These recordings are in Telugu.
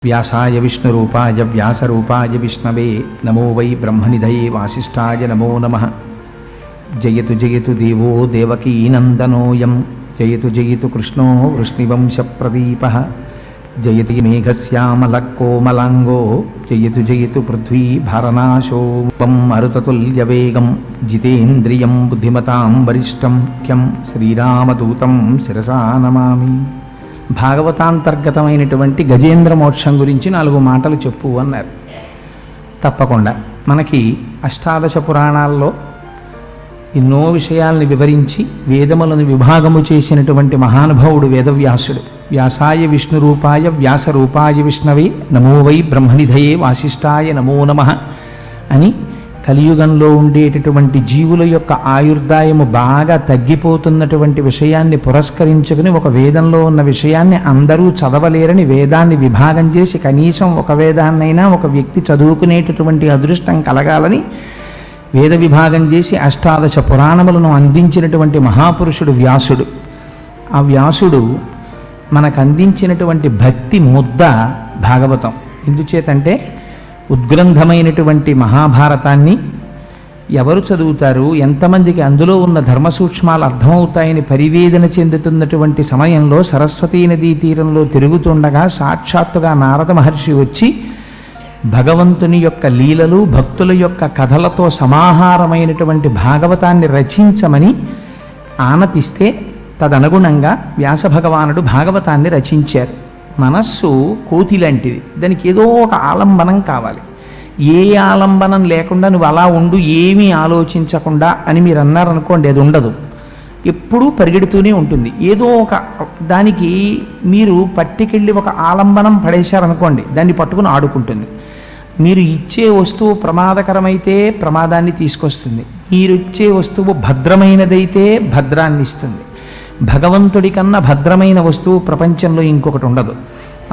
వ్యాసాయ విష్ణురూపాయ వ్యాసరూపాయ విష్ణవే నమో వై బ్రహ్మనిధయే వాసిష్ఠాయ నమో నమః. జయతు జయతు దేవో దేవకీనందనోయం జయతు జయతు కృష్ణో వృష్ణివంశప్రదీపః. జయతి మేఘశ్యామలకోమలాంగో జయతు జయతు పృథ్వీ భారనాశో వం మరుతతుల్యవేగం జితేంద్రియం బుద్ధిమతాం వరిష్టం క్యం శ్రీరామదూతం శిరసా నమామి. భాగవతాంతర్గతమైనటువంటి గజేంద్ర మోక్షం గురించి 4 మాటలు చెప్పు అన్నారు. తప్పకుండా మనకి అష్టాదశ పురాణాల్లో ఎన్నో విషయాల్ని వివరించి వేదములను విభాగము చేసినటువంటి మహానుభావుడు వేదవ్యాసుడు. వ్యాసాయ విష్ణురూపాయ వ్యాసరూపాయ విష్ణవే నమో వై బ్రహ్మనిధయే వాసిష్ఠాయ నమో నమః అని కలియుగంలో ఉండేటటువంటి జీవుల యొక్క ఆయుర్దాయము బాగా తగ్గిపోతున్నటువంటి విషయాన్ని పురస్కరించుకుని ఒక వేదంలో ఉన్న విషయాన్ని అందరూ చదవలేరని వేదాన్ని విభాగం చేసి కనీసం ఒక వేదాన్నైనా ఒక వ్యక్తి చదువుకునేటటువంటి అదృష్టం కలగాలని వేద విభాగం చేసి అష్టాదశ పురాణములను అందించినటువంటి మహాపురుషుడు వ్యాసుడు. ఆ వ్యాసుడు మనకు అందించినటువంటి భక్తి ముద్ద భాగవతం. ఎందుచేతంటే ఉద్గ్రంథమైనటువంటి మహాభారతాన్ని ఎవరు చదువుతారు, ఎంతమందికి అందులో ఉన్న ధర్మ సూక్ష్మాలు అర్థమవుతాయని పరివేదన చెందుతున్నటువంటి సమయంలో సరస్వతీ నదీ తీరంలో తిరుగుతుండగా సాక్షాత్తుగా నారద మహర్షి వచ్చి భగవంతుని యొక్క లీలలు భక్తుల యొక్క కథలతో సమాహారమైనటువంటి భాగవతాన్ని రచించమని ఆనతిస్తే తదనుగుణంగా వ్యాస భగవానుడు భాగవతాన్ని రచించారు. మనస్సు కోతి లాంటిది, దానికి ఏదో ఒక ఆలంబనం కావాలి. ఏ ఆలంబనం లేకుండా నువ్వు అలా ఉండు ఏమీ ఆలోచించకుండా అని మీరు అన్నారనుకోండి, అది ఉండదు. ఎప్పుడూ పరిగెడుతూనే ఉంటుంది. ఏదో ఒక దానికి మీరు పట్టుకెళ్ళి ఒక ఆలంబనం పడేశారనుకోండి, దాన్ని పట్టుకుని ఆడుకుంటుంది. మీరు ఇచ్చే వస్తువు ప్రమాదకరమైతే ప్రమాదాన్ని తీసుకొస్తుంది, మీరు ఇచ్చే వస్తువు భద్రమైనదైతే భద్రాన్ని ఇస్తుంది. భగవంతుడి కన్నా భద్రమైన వస్తువు ప్రపంచంలో ఇంకొకటి ఉండదు.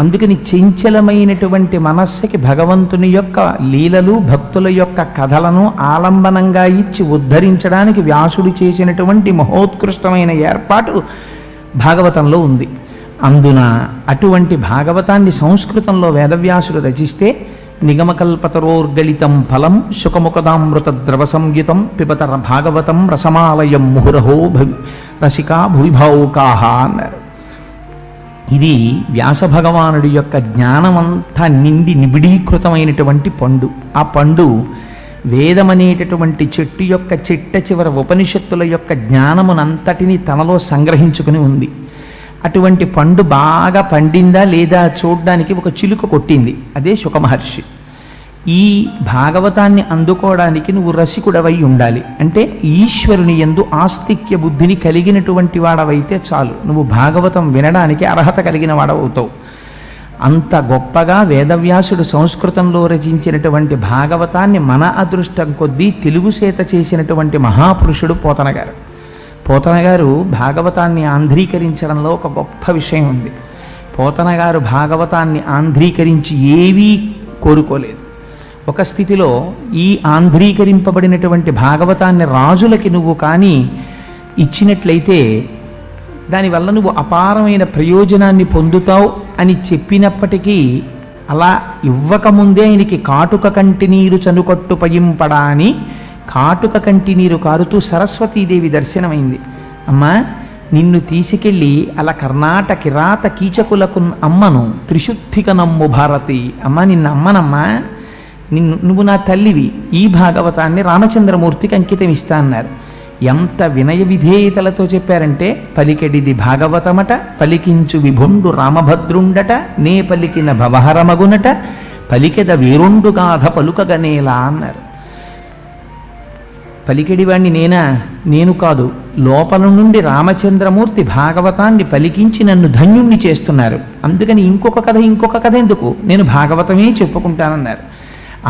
అందుకని చంచలమైనటువంటి మనస్సుకి భగవంతుని యొక్క లీలలు భక్తుల యొక్క కథలను ఆలంబనంగా ఇచ్చి ఉద్ధరించడానికి వ్యాసుడు చేసినటువంటి మహోత్కృష్టమైన ఏర్పాటు భాగవతంలో ఉంది. అందున అటువంటి భాగవతాన్ని సంస్కృతంలో వేదవ్యాసుడు రచిస్తే నిగమకల్పతరోర్గళితం ఫలం శుకముఖదామృత ద్రవ సంయుతం పిబత భాగవతం రసమాలయం ముహురహో రసికా భువిభావుకాహ అన్నారు. ఇది వ్యాస భగవానుడి యొక్క జ్ఞానమంతా నిండి నిబిడీకృతమైనటువంటి పండు. ఆ పండు వేదమనేటటువంటి చెట్టు యొక్క చిట్ట చివర ఉపనిషత్తుల యొక్క జ్ఞానమునంతటినీ తనలో సంగ్రహించుకుని ఉంది. అటువంటి పండు బాగా పండిందా లేదా చూడ్డానికి ఒక చిలుక కొట్టింది, అదే శుకమహర్షి. ఈ భాగవతాన్ని అందుకోవడానికి నువ్వు రసికుడవై ఉండాలి. అంటే ఈశ్వరుని యందు ఆస్తిక్య బుద్ధిని కలిగినటువంటి వాడవైతే చాలు, నువ్వు భాగవతం వినడానికి అర్హత కలిగిన వాడవుతావు. అంత గొప్పగా వేదవ్యాసుడు సంస్కృతంలో రచించినటువంటి భాగవతాన్ని మన అదృష్టం కొద్దీ తెలుగు చేత చేసినటువంటి మహాపురుషుడు పోతన గారు. పోతన గారు భాగవతాన్ని ఆంధ్రీకరించడంలో ఒక గొప్ప విషయం ఉంది. పోతన గారు భాగవతాన్ని ఆంధ్రీకరించి ఏవీ కోరుకోలేదు. ఒక స్థితిలో ఈ ఆంధ్రీకరింపబడినటువంటి భాగవతాన్ని రాజులకి నువ్వు కానీ ఇచ్చినట్లయితే దానివల్ల నువ్వు అపారమైన ప్రయోజనాన్ని పొందుతావు అని చెప్పినప్పటికీ అలా ఇవ్వకముందే ఆయనకి కాటుక కంటి నీరు చనుకట్టు పయింపడా అని కాటుక కంటి నీరు కారుతూ సరస్వతీదేవి దర్శనమైంది. అమ్మా, నిన్ను తీసుకెళ్ళి అలా కర్ణాటక కిరాత కీచకులకు అమ్మను త్రిశుద్ధిక నమ్ము భారతి. అమ్మ, నిన్న అమ్మనమ్మా, నువ్వు నా తల్లివి, ఈ భాగవతాన్ని రామచంద్రమూర్తికి అంకితం ఇస్తా అన్నారు. ఎంత వినయ విధేయతలతో చెప్పారంటే, పలికెడిది భాగవతమట పలికించు విభుండు రామభద్రుండట నే పలికిన భవహరమగునట పలికెద వీరుండు గాథ పలుకగనేలా అన్నారు. పలికెడివాణ్ణి నేను కాదు, లోపల నుండి రామచంద్రమూర్తి భాగవతాన్ని పలికించి నన్ను ధన్యుణ్ణి చేస్తున్నారు. అందుకని ఇంకొక కథ ఎందుకు, నేను భాగవతమే చెప్పుకుంటానన్నారు.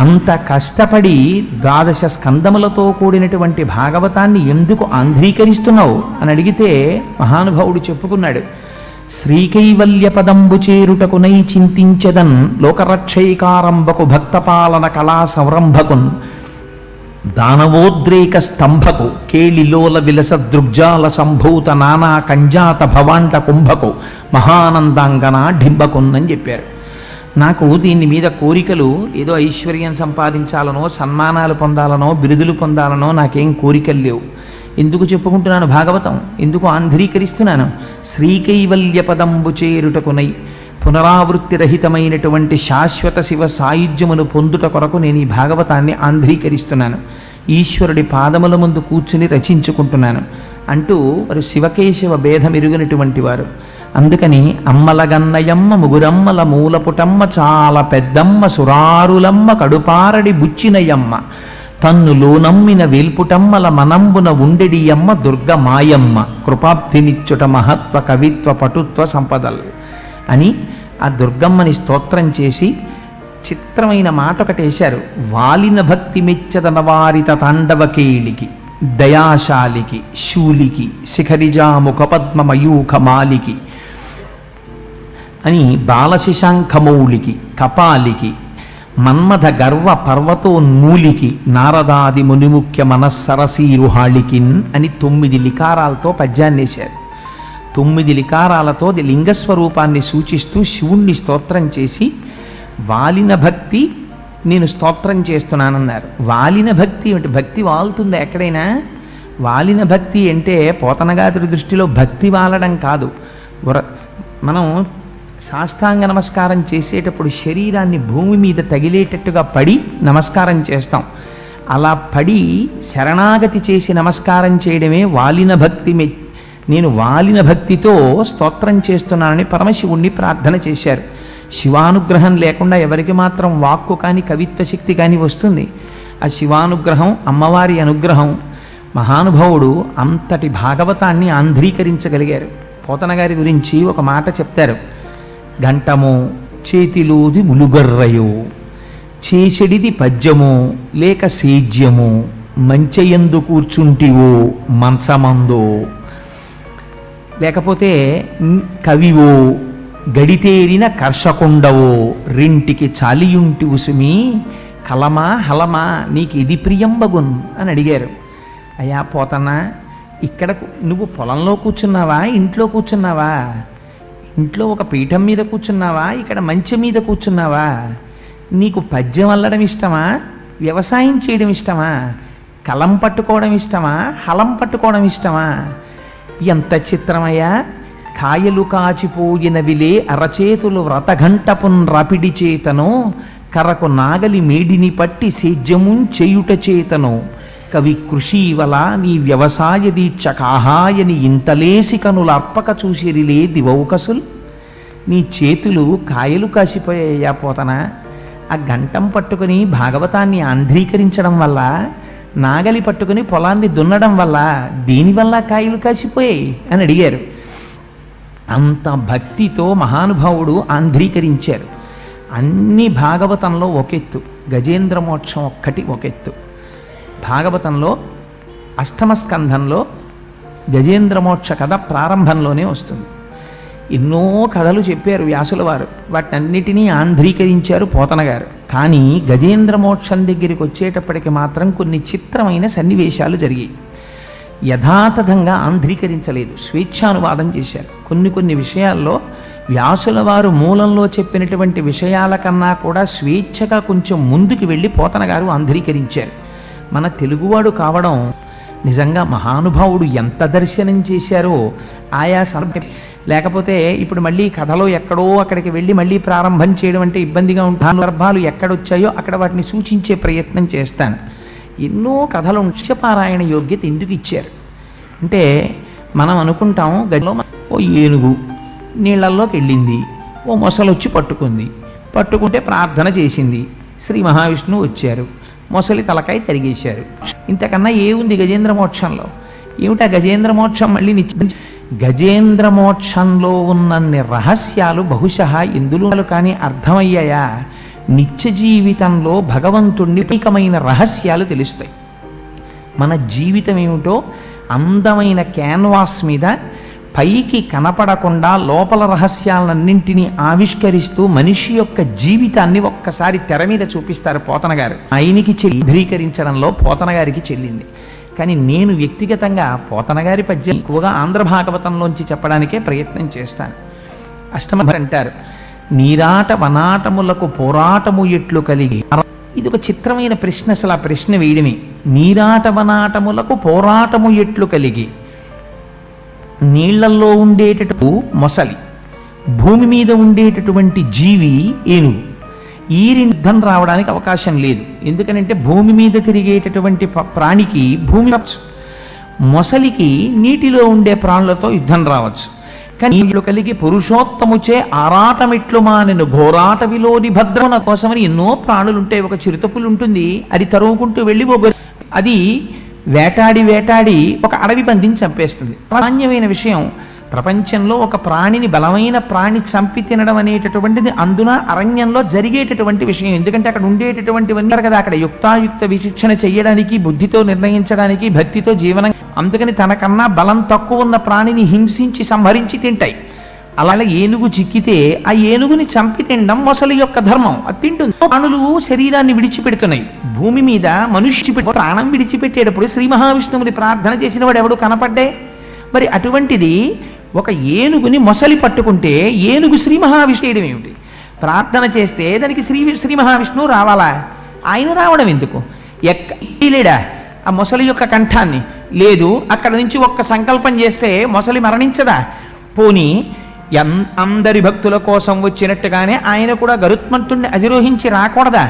అంత కష్టపడి 12 స్కందములతో కూడినటువంటి భాగవతాన్ని ఎందుకు ఆంధ్రీకరిస్తున్నావు అని అడిగితే మహానుభావుడు చెప్పుకున్నాడు. శ్రీకైవల్య పదంబు చేరుటకునై చింతించదన్ లోకరక్షైకారంభకు భక్తపాలన కళా సంరంభకున్ దానవోద్రేక స్తంభకు కేళిలోల విలస దృగ్జాల సంభూత నానా కంజాత భవాంట కుంభకు మహానందాంగన ఢింబకున్ అని చెప్పారు. నాకు దీని మీద కోరికలు ఏదో ఐశ్వర్యం సంపాదించాలనో, సన్మానాలు పొందాలనో, బిరుదులు పొందాలనో నాకేం కోరికలు లేవు. ఎందుకు చెప్పుకుంటున్నాను భాగవతం, ఎందుకు ఆంధ్రీకరిస్తున్నాను? శ్రీకైవల్య పదంబు చేరుటకునై పునరావృత్తి రహితమైనటువంటి శాశ్వత శివ సాయుధ్యమును పొందుట కొరకు నేను ఈ భాగవతాన్ని ఆంధ్రీకరిస్తున్నాను. ఈశ్వరుడి పాదముల ముందు కూర్చుని రచించుకుంటున్నాను అంటూ వారు శివకేశవ భేదం ఎరుగనటువంటి వారు. అందుకని అమ్మలగన్నయమ్మ ముగురమ్మల మూలపుటమ్మ చాలా పెద్దమ్మ సురారులమ్మ కడుపారడి బుచ్చినయమ్మ తన్నులో నమ్మిన వేల్పుటమ్మల మనంబున ఉండెడియమ్మ దుర్గ మాయమ్మ కృపాబ్ధినిచ్చుట మహత్వ కవిత్వ పటుత్వ సంపదలు అని ఆ దుర్గమ్మని స్తోత్రం చేసి చిత్రమైన మాట ఒకటేశారు. వాలిన భక్తి మెచ్చదన వారిత తాండవకేళికి దయాశాలికి శూలికి శిఖరిజాముఖ పద్మమయూఖమాలికి అని బాలశిశాంఖమౌళికి కపాలికి మన్మథ గర్వ పర్వతోన్మూలికి నారదాది మునిముఖ్య మనస్సరసీరుహాళికిన్ అని 9 లికారాలతో పద్యాన్నేశారు. 9 లికారాలతో లింగస్వరూపాన్ని సూచిస్తూ శివుణ్ణి స్తోత్రం చేసి వాలిన భక్తి నేను స్తోత్రం చేస్తున్నానన్నారు. వాలిన భక్తి అంటే భక్తి వాలుతుందా ఎక్కడైనా? వాలిన భక్తి అంటే పోతనగాదుడి దృష్టిలో భక్తి వాలడం కాదు. మనం సాష్టాంగ నమస్కారం చేసేటప్పుడు శరీరాన్ని భూమి మీద తగిలేటట్టుగా పడి నమస్కారం చేస్తాం. అలా పడి శరణాగతి చేసి నమస్కారం చేయడమే వాలిన భక్తి. నేను వాలిన భక్తితో స్తోత్రం చేస్తున్నానని పరమశివుణ్ణి ప్రార్థన చేశారు. శివానుగ్రహం లేకుండా ఎవరికి మాత్రం వాక్కు కానీ కవిత్వ శక్తి కానీ వస్తుంది? ఆ శివానుగ్రహం, అమ్మవారి అనుగ్రహం. మహానుభావుడు అంతటి భాగవతాన్ని ఆంధ్రీకరించగలిగారు. పోతన గారి గురించి ఒక మాట చెప్తారు. గంటమో చేతిలోది ములుగర్రయో చేసెడిది పద్యమో లేక సేజ్యమో మంచయందు కూర్చుంటివో మంచమందో లేకపోతే కవివో గడితేరిన కర్షకుండవో రెంటికి చాలియుంటి ఉసుమి కలమా హలమా నీకు ఇది ప్రియంబగున్ అని అడిగారు. అయ్యా పోతన్నా, ఇక్కడ నువ్వు పొలంలో కూర్చున్నావా, ఇంట్లో కూర్చున్నావా? ఇంట్లో ఒక పీఠం మీద కూర్చున్నావా, ఇక్కడ మంచం మీద కూర్చున్నావా? నీకు పద్యం అల్లడం ఇష్టమా, వ్యవసాయం చేయడం ఇష్టమా, కలం పట్టుకోవడం ఇష్టమా, హలం పట్టుకోవడం ఇష్టమా? ఎంత చిత్రమయ్యా! కాయలు కాచిపోయినవిలే అరచేతులు వ్రతఘంటపున్ రపిడి చేతను కరకు నాగలి మేడిని పట్టి సేద్యముం చేయుట చేతను కవి కృషివల నీ వ్యవసాయ దీక్ష కాహాయని ఇంతలేసి కనుల అర్పక చూసిరిలే దివౌకసుల్. నీ చేతులు కాయలు కాసిపోయాయా పోతనా? ఆ గంటం పట్టుకుని భాగవతాన్ని ఆంధ్రీకరించడం వల్ల, నాగలి పట్టుకుని పొలాన్ని దున్నడం వల్ల, దీనివల్ల కాయలు కాసిపోయాయి అని అడిగారు. అంత భక్తితో మహానుభావుడు ఆంధ్రీకరించారు. అన్ని భాగవతంలో ఒకెత్తు, గజేంద్ర మోక్షం ఒక్కటి ఒకెత్తు. భాగవతంలో అష్టమ స్కంధంలో గజేంద్ర మోక్ష కథ ప్రారంభంలోనే వస్తుంది. ఎన్నో కథలు చెప్పారు వ్యాసుల వారు, వాటన్నిటినీ ఆంధ్రీకరించారు పోతన గారు. కానీ గజేంద్ర మోక్షం దగ్గరికి వచ్చేటప్పటికి మాత్రం కొన్ని చిత్రమైన సన్నివేశాలు జరిగాయి. యథాతథంగా ఆంధ్రీకరించలేదు, స్వేచ్ఛానువాదం చేశారు. కొన్ని విషయాల్లో వ్యాసుల వారు మూలంలో చెప్పినటువంటి విషయాల కన్నా కూడా స్వేచ్ఛగా కొంచెం ముందుకు వెళ్ళి పోతన గారు ఆంధ్రీకరించారు. మన తెలుగువాడు కావడం నిజంగా మహానుభావుడు ఎంత దర్శనం చేశారో ఆయా లేకపోతే ఇప్పుడు మళ్ళీ కథలో ఎక్కడో అక్కడికి వెళ్ళి మళ్ళీ ప్రారంభం చేయడం అంటే ఇబ్బందిగా ఉంటుంది. సందర్భాలు ఎక్కడొచ్చాయో అక్కడ వాటిని సూచించే ప్రయత్నం చేస్తాను. ఎన్నో కథలు నిత్యపారాయణ యోగ్యత ఎందుకు ఇచ్చారు అంటే, మనం అనుకుంటాం గదిలో ఓ ఏనుగు నీళ్లల్లోకి వెళ్ళింది, ఓ మొసలొచ్చి పట్టుకుంటే ప్రార్థన చేసింది, శ్రీ మహావిష్ణువు వచ్చారు, మొసలి తలకాయ తరిగేశారు. ఇంతకన్నా ఏముంది గజేంద్ర మోక్షంలో? ఏమిటా గజేంద్ర మోక్షం? మళ్ళీ గజేంద్ర మోక్షంలో ఉన్నన్ని రహస్యాలు బహుశः ఎందులో కానీ అర్థమయ్యాయా? నిత్య జీవితంలో భగవంతుణ్ణి అనేకమైన రహస్యాలు తెలుస్తాయి. మన జీవితం ఏమిటో అందమైన క్యాన్వాస్ మీద పైకి కనపడకుండా లోపల రహస్యాలన్నింటినీ ఆవిష్కరిస్తూ మనిషి యొక్క జీవితాన్ని ఒక్కసారి తెర మీద చూపిస్తారు పోతన గారు. ఆయనకి చిత్రీకరించడంలో పోతన గారికి చెల్లింది. కానీ నేను వ్యక్తిగతంగా పోతన గారి పద్యం ఎక్కువగా ఆంధ్ర భాగవతంలోంచి చెప్పడానికే ప్రయత్నం చేస్తాను. అష్టమ అంటారు, నీరాట వనాటములకు పోరాటము ఎట్లు కలిగి. ఇది ఒక చిత్రమైన ప్రశ్న. అసలు ఆ ప్రశ్న వేయడమే. నీరాట వనాటములకు పోరాటము ఎట్లు కలిగి. నీళ్లలో ఉండేటటు మొసలి, భూమి మీద ఉండేటటువంటి జీవి ఏనుగు. ఈ యుద్ధం రావడానికి అవకాశం లేదు. ఎందుకనంటే భూమి మీద తిరిగేటటువంటి ప్రాణికి భూమి రావచ్చు, మొసలికి నీటిలో ఉండే ప్రాణులతో యుద్ధం రావచ్చు. కానీ కలిగి పురుషోత్తముచే ఆరాటమిట్లు మానెను ఘోరాట విలోని భద్రమున కోసమని ఎన్నో ప్రాణులు ఉంటాయి. ఒక చిరుతపులు ఉంటుంది, అది తరుముకుంటూ వెళ్ళి అది వేటాడి వేటాడి ఒక అడవి పందిని చంపేస్తుంది. సామాన్యమైన విషయం. ప్రపంచంలో ఒక ప్రాణిని, బలమైన ప్రాణి చంపి తినడం అనేటటువంటిది అందున అరణ్యంలో జరిగేటటువంటి విషయం. ఎందుకంటే అక్కడ ఉండేటటువంటివన్నీ కదా, అక్కడ యుక్తాయుక్త విశిక్షణ చెయ్యడానికి, బుద్ధితో నిర్ణయించడానికి, భక్తితో జీవనం. అందుకని తనకన్నా బలం తక్కువ ఉన్న ప్రాణిని హింసించి సంహరించి తింటాయి. అలాగే ఏనుగు చిక్కితే ఆ ఏనుగుని చంపి తినడం మొసలి యొక్క ధర్మం. అది తింటుంది. ప్రాణులు శరీరాన్ని విడిచిపెడుతున్నాయి. భూమి మీద మనుష్య ప్రాణం విడిచిపెట్టేటప్పుడు శ్రీ మహావిష్ణువుని ప్రార్థన చేసిన వాడు ఎవడు కనపడ్డే? మరి అటువంటిది ఒక ఏనుగుని మొసలి పట్టుకుంటే ఏనుగు శ్రీ మహావిష్ణువు ఏమిటి? ప్రార్థన చేస్తే దానికి శ్రీ మహావిష్ణువు రావాలా? ఆయన రావడం ఎందుకు? లేడా ఆ మొసలి యొక్క కంఠాన్ని? లేదు. అక్కడ నుంచి ఒక్క సంకల్పం చేస్తే మొసలి మరణించదా? పోనీ అందరి భక్తుల కోసం వచ్చినట్టుగానే ఆయన కూడా గరుత్మంతుణ్ణి అధిరోహించి రాకూడదా?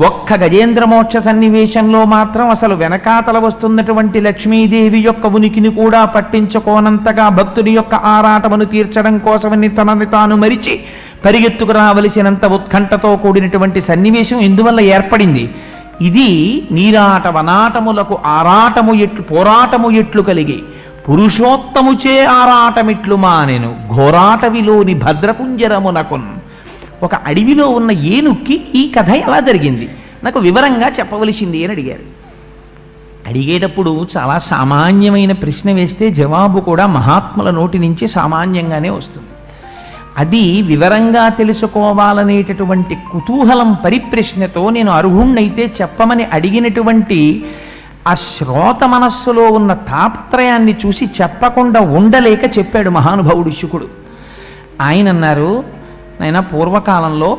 ఒక్క గజేంద్ర మోక్ష సన్నివేశంలో మాత్రం అసలు వెనకాతల వస్తున్నటువంటి లక్ష్మీదేవి యొక్క ఉనికిని కూడా పట్టించుకోనంతగా భక్తుడి యొక్క ఆరాటమును తీర్చడం కోసమని తనని తాను మరిచి పరిగెత్తుకు రావలసినంత ఉత్కంఠతో కూడినటువంటి సన్నివేశం ఎందువల్ల ఏర్పడింది? ఇది నీరాట వనాటములకు ఆరాటము ఎట్లు పోరాటము ఎట్లు కలిగి పురుషోత్తముచే ఆరాటమిట్లు మానెను ఘోరాటవిలోని భద్రకుంజరమునకున్. ఒక అడవిలో ఉన్న ఏనుక్కి ఈ కథ ఎలా జరిగింది నాకు వివరంగా చెప్పవలసింది అని అడిగారు. అడిగేటప్పుడు చాలా సామాన్యమైన ప్రశ్న వేస్తే జవాబు కూడా మహాత్ముల నోటి నుంచి సామాన్యంగానే వస్తుంది. అది వివరంగా తెలుసుకోవాలనేటటువంటి కుతూహలం పరిప్రశ్నతో నేను అర్హుణ్ణైతే చెప్పమని అడిగినటువంటి ఆ శ్రోత మనస్సులో ఉన్న తాపత్రయాన్ని చూసి చెప్పకుండా ఉండలేక చెప్పాడు మహానుభావుడు శుకుడు. ఆయన అన్నారు, నాయన, పూర్వకాలంలో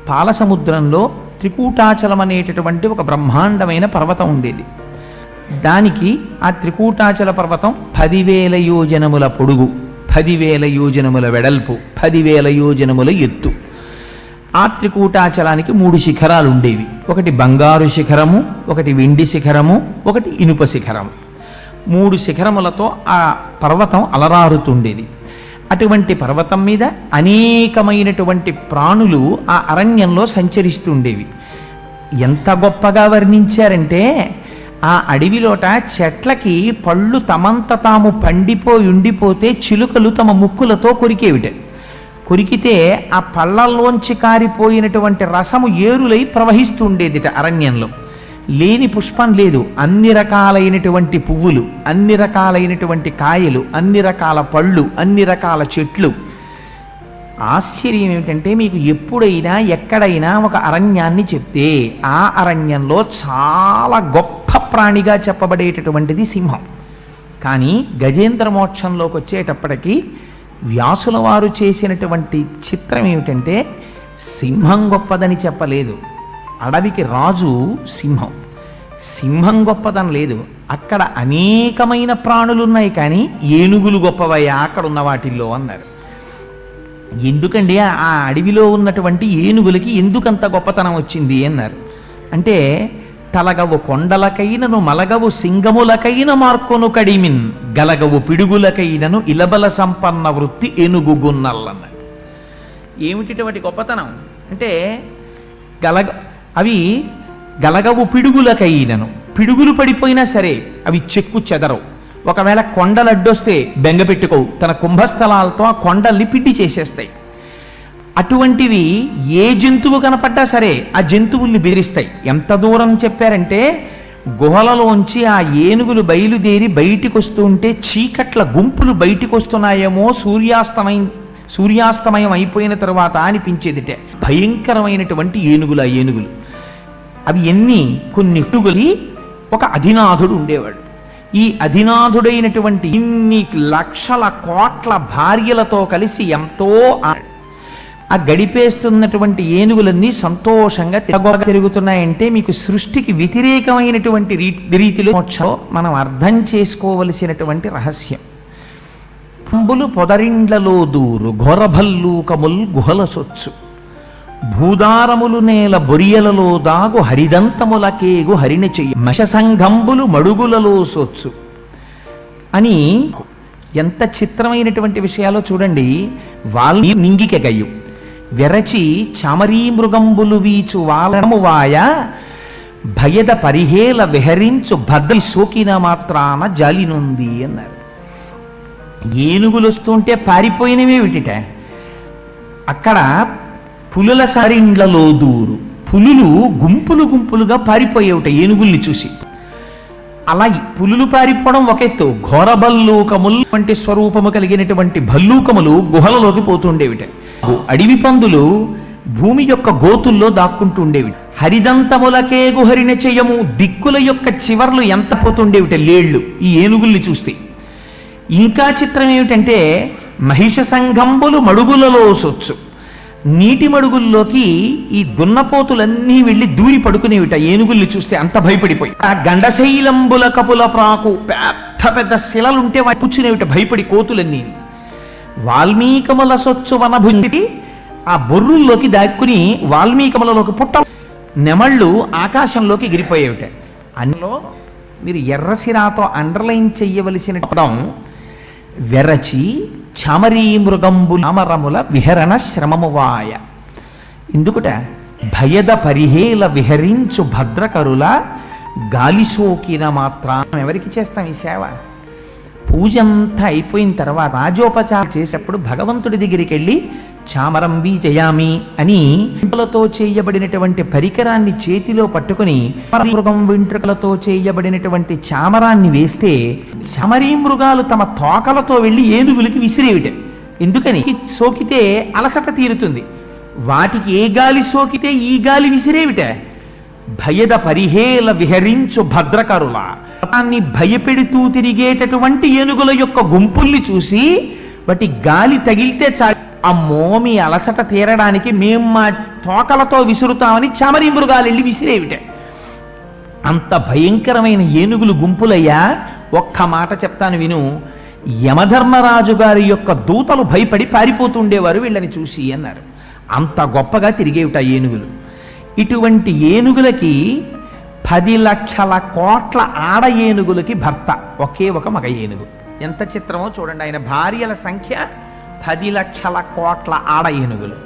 పాలసముద్రంలో త్రికూటాచలం అనేటటువంటి ఒక బ్రహ్మాండమైన పర్వతం ఉండేది. దానికి ఆ త్రికూటాచల పర్వతం 10,000 యోజనముల పొడుగు, 10,000 యోజనముల వెడల్పు, 10,000 యోజనముల ఎత్తు. ఆ త్రికూటాచలానికి 3 శిఖరాలు ఉండేవి. ఒకటి బంగారు శిఖరము, ఒకటి వెండి శిఖరము, ఒకటి ఇనుప శిఖరము. 3 శిఖరములతో ఆ పర్వతం అలరారుతుండేది. అటువంటి పర్వతం మీద అనేకమైనటువంటి ప్రాణులు ఆ అరణ్యంలో సంచరిస్తుండేవి. ఎంత గొప్పగా వర్ణించారంటే, ఆ అడవిలోట చెట్లకి పళ్ళు తమంత తాము పండిపోయి ఉండిపోతే చిలుకలు తమ ముక్కులతో కొరికేవిట. కొరికితే ఆ పళ్ళల్లోంచి కారిపోయినటువంటి రసము ఏరులై ప్రవహిస్తూ ఉండేదిట అరణ్యంలో. లేని పుష్పం లేదు. అన్ని రకాలైనటువంటి పువ్వులు, అన్ని రకాలైనటువంటి కాయలు, అన్ని రకాల పళ్ళు, అన్ని రకాల చెట్లు. ఆశ్చర్యం ఏమిటంటే, మీకు ఎప్పుడైనా ఎక్కడైనా ఒక అరణ్యాన్ని చెప్తే ఆ అరణ్యంలో చాలా గొప్ప ప్రాణిగా చెప్పబడేటటువంటిది సింహం. కానీ గజేంద్ర మోక్షంలోకి వచ్చేటప్పటికీ వ్యాసుల వారు చేసినటువంటి చిత్రం ఏమిటంటే, సింహం గొప్పదని చెప్పలేదు. అడవికి రాజు సింహం. సింహం గొప్పదని లేదు. అక్కడ అనేకమైన ప్రాణులున్నాయి, కానీ ఏనుగులు గొప్పవయ్యా అక్కడ ఉన్న వాటిల్లో అన్నారు. ఎందుకండి ఆ అడవిలో ఉన్నటువంటి ఏనుగులకి ఎందుకంత గొప్పతనం వచ్చింది అన్నారు. అంటే తలగవు కొండలకైనను మలగవు సింగములకైన మార్కొను కడిమిన్ గలగవు పిడుగులకైనను ఇలబల సంపన్న వృత్తి ఏనుగుగున్నల్లన్నారు. ఏమిటిటువంటి గొప్పతనం అంటే, అవి గలగవు పిడుగులకైనను, పిడుగులు పడిపోయినా సరే అవి చెక్కు చెదరవు. ఒకవేళ కొండలు అడ్డొస్తే బెంగ పెట్టుకోవు, తన కుంభస్థలాలతో ఆ కొండల్ని పిండి చేసేస్తాయి. అటువంటివి ఏ జంతువు కనపడ్డా సరే ఆ జంతువుల్ని బెదిరిస్తాయి. ఎంత దూరం చెప్పారంటే, గుహలలోంచి ఆ ఏనుగులు బయలుదేరి బయటికి వస్తూ ఉంటే చీకట్ల గుంపులు బయటికి వస్తున్నాయేమో సూర్యాస్తమయం అయిపోయిన తరువాత అనిపించేదిటే. భయంకరమైనటువంటి ఏనుగులు ఆ ఏనుగులు. అవి కొన్ని ఏనుగులి ఒక అధినాథుడు ఉండేవాడు. ఈ అధినాథుడైనటువంటి ఇన్ని లక్షల కోట్ల భార్యలతో కలిసి ఎంతో ఆ గడిపేస్తున్నటువంటి ఏనుగులన్నీ సంతోషంగా తిరుగుతున్నాయంటే మీకు సృష్టికి వ్యతిరేకమైనటువంటి రీతిలో మనం అర్థం చేసుకోవలసినటువంటి రహస్యం. పంబులు పొదరిండ్లలో దూరు ఘోరభల్లూకముల్ గుహల సొచ్చు, భూదారములు నేల బొరియలలో దాగు హరిదంతములకేగు హరిణ చెయ్యి, మశసంఘంబులు మడుగులలో సొచ్చు అని ఎంత చిత్రమైనటువంటి విషయాలో చూడండి. వాళ్ళని నింగికెగయ్యు వెరచి చామరీ మృగంబులు వీచు వాలము వాయ, భయద పరిహేల విహరించు భద్ర సోకిన మాత్రాన జాలినుంది అన్నారు. ఏనుగులు వస్తుంటే పారిపోయినవే విటిట. అక్కడ పులుల సరిండ్లలో దూరు, పులులు గుంపులు గుంపులుగా పారిపోయేవిట ఏనుగుల్ని చూసి. అలా పులులు పారిపోవడం ఒక ఎత్తు, ఘోరభల్లూకములు వంటి స్వరూపము కలిగినటువంటి భల్లూకములు గుహలలోకి పోతుండేవిట. అడవి పందులు భూమి యొక్క గోతుల్లో దాక్కుంటూ ఉండేవి. హరిదంతములకే గుహరిన చెయ్యము, దిక్కుల యొక్క చివర్లు ఎంత పోతుండేవిట లేళ్లు ఈ ఏనుగుల్ని చూస్తే. ఇంకా చిత్రం ఏమిటంటే మహిష సంఘంబులు మడుగులలో సొచ్చు, నీటి మడుగుల్లోకి ఈ దున్నపోతులన్నీ వెళ్ళి దూరి పడుకునేవిట ఏనుగుల్ని చూస్తే అంత భయపడిపోయి. ఆ గండశైలంబుల కపుల ప్రాకు, పెద్ద పెద్ద శిలలుంటే వాటి కూర్చునేవిట భయపడి కోతులన్నీ. వాల్మీకముల సొచ్చు వనభుంజికి ఆ బొర్రుల్లోకి దాక్కుని వాల్మీకములలోకి పుట్ట నెమళ్ళు ఆకాశంలోకి ఎగిరిపోయేవిట. అందులో మీరు ఎర్రసిరాతో అండర్లైన్ చెయ్యవలసిన పదం వెరచి చామరీ మృగంబు నామరముల విహరణ శ్రమమువాయ. ఎందుకుట భయద పరిహేల విహరించు భద్రకరుల గాలి సోకిన మాత్రం. ఎవరికి చేస్తాం ఈ సేవ? పూజంతా అయిపోయిన తర్వాత రాజోపచారం చేసేప్పుడు భగవంతుడి దగ్గరికి వెళ్ళి చామరం విజయామి అని వెంట్రుకలతో చేయబడినటువంటి పరికరాన్ని చేతిలో పట్టుకుని మృగం వెంట్రుకలతో చేయబడినటువంటి చామరాన్ని వేస్తే చామరీ మృగాలు తమ తోకలతో వెళ్ళి ఏనుగులకి విసిరేవిట. ఎందుకని? సోకితే అలసట తీరుతుంది. వాటికి ఏ గాలి సోకితే ఈ గాలి విసిరేవిట. భయద పరిహేల విహరించు భద్రకరుల, దాన్ని భయపెడుతూ తిరిగేటటువంటి ఏనుగుల యొక్క గుంపుల్ని చూసి వాటి గాలి తగిలితే చాలు, అమ్మో మీ అలసట తీరడానికి మేము మా తోకలతో విసురుతామని చామరీ మృగాలు వెళ్ళి విసిరేవిట. అంత భయంకరమైన ఏనుగులు గుంపులయ్యా. ఒక్క మాట చెప్తాను విను. యమధర్మరాజు గారి యొక్క దూతలు భయపడి పారిపోతుండేవారు వీళ్ళని చూసి అన్నారు. అంత గొప్పగా తిరిగేవిట ఏనుగులు. ఇటువంటి ఏనుగులకి 10 లక్షల కోట్ల ఆడ ఏనుగులకి భర్త ఒకే ఒక మగ ఏనుగు. ఎంత చిత్రమో చూడండి. ఆయన భార్యల సంఖ్య 10 లక్షల కోట్ల ఆడ ఏనుగులు.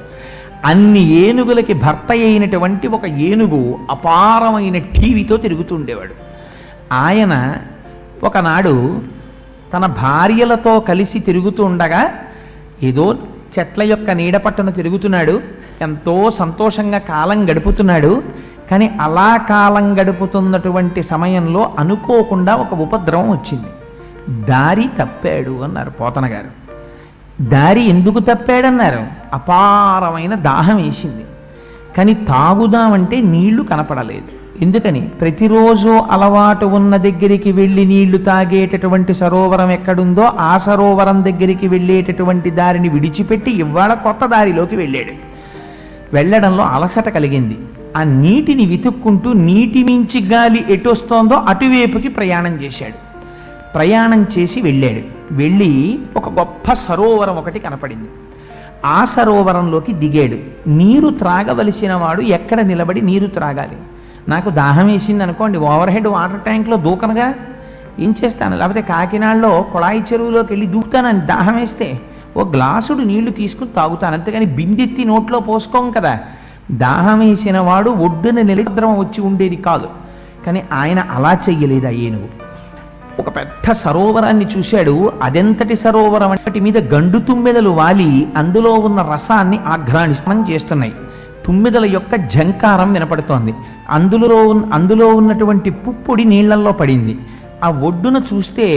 అన్ని ఏనుగులకి భర్త అయినటువంటి ఒక ఏనుగు అపారమైన టీవీతో తిరుగుతుండేవాడు. ఆయన ఒకనాడు తన భార్యలతో కలిసి తిరుగుతూ ఉండగా ఏదో చెట్ల యొక్క నీడ పట్టున తిరుగుతున్నాడు. ఎంతో సంతోషంగా కాలం గడుపుతున్నాడు. కానీ అలా కాలం గడుపుతున్నటువంటి సమయంలో అనుకోకుండా ఒక ఉపద్రవం వచ్చింది. దారి తప్పాడు అన్నారు పోతన గారు. దారి ఎందుకు తప్పాడన్నారు? అపారమైన దాహం వేసింది. కానీ తాగుదామంటే నీళ్లు కనపడలేదు. ఎందుకని? ప్రతిరోజు అలవాటు ఉన్న దగ్గరికి వెళ్ళి నీళ్లు తాగేటటువంటి సరోవరం ఎక్కడుందో ఆ సరోవరం దగ్గరికి వెళ్ళేటటువంటి దారిని విడిచిపెట్టి ఇవాళ కొత్త దారిలోకి వెళ్ళాడు. వెళ్ళడంలో అలసట కలిగింది. ఆ నీటిని వెతుక్కుంటూ నీటి మించి గాలి ఎటొస్తోందో అటువైపుకి ప్రయాణం చేశాడు. ప్రయాణం చేసి వెళ్ళాడు. వెళ్ళి ఒక గొప్ప సరోవరం ఒకటి కనపడింది. ఆ సరోవరంలోకి దిగాడు. నీరు త్రాగవలసిన వాడు ఎక్కడ నిలబడి నీరు త్రాగాలి? నాకు దాహం వేసింది అనుకోండి, ఓవర్ హెడ్ వాటర్ ట్యాంక్లో దూకనగా ఏం చేస్తాను? లేకపోతే కాకినాడలో కొళాయి చెరువులోకి వెళ్ళి దూకుతానని దాహం వేస్తే ఓ గ్లాసుడు నీళ్లు తీసుకుని తాగుతాను. అంతేగాని బిందెత్తి నోట్లో పోసుకోం కదా. దాహం వేసిన వాడు ఒడ్డున నిలద్రవం వచ్చి ఉండేది కాదు. కానీ ఆయన అలా చెయ్యలేదు. ఆ ఏనుగు ఒక పెద్ద సరోవరాన్ని చూశాడు. అదెంతటి సరోవరం అంటే మీద గండు తుమ్మెదలు వాలి అందులో ఉన్న రసాన్ని ఆఘ్రాణిస్తం చేస్తున్నాయి. తుమ్మెదల యొక్క ఝంకారం వినపడుతోంది. అందులో ఉన్నటువంటి పుప్పొడి నీళ్లలో పడింది. ఆ ఒడ్డున చూస్తే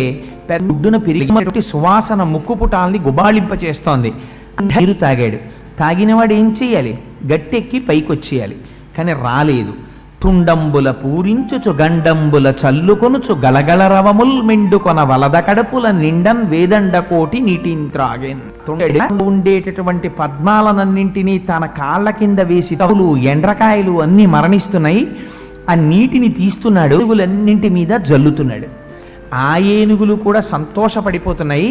ఒడ్డున పెరిగినటువంటి సువాసన ముక్కుపుటాల్ని గుబాళింప చేస్తోంది. నీరు తాగాడు. తాగినవాడు ఏం చెయ్యాలి? గట్టెక్కి పైకొచ్చేయాలి. కానీ రాలేదు. తుండంబుల పూరించుచు గండంబుల చల్లుకొనుచు గలగల రవముల్ మెండుకొన వలద కడుపుల నిండన్ వేదండ కోటి నీటిని త్రాగెన్. ఉండేటటువంటి పద్మాలనన్నింటినీ తన కాళ్ళ కింద వేసి తవులు ఎండ్రకాయలు అన్ని మరణిస్తున్నాయి. ఆ నీటిని తీస్తున్నాడు, ఏనుగులన్నింటి మీద జల్లుతున్నాడు. ఆ ఏనుగులు కూడా సంతోషపడిపోతున్నాయి.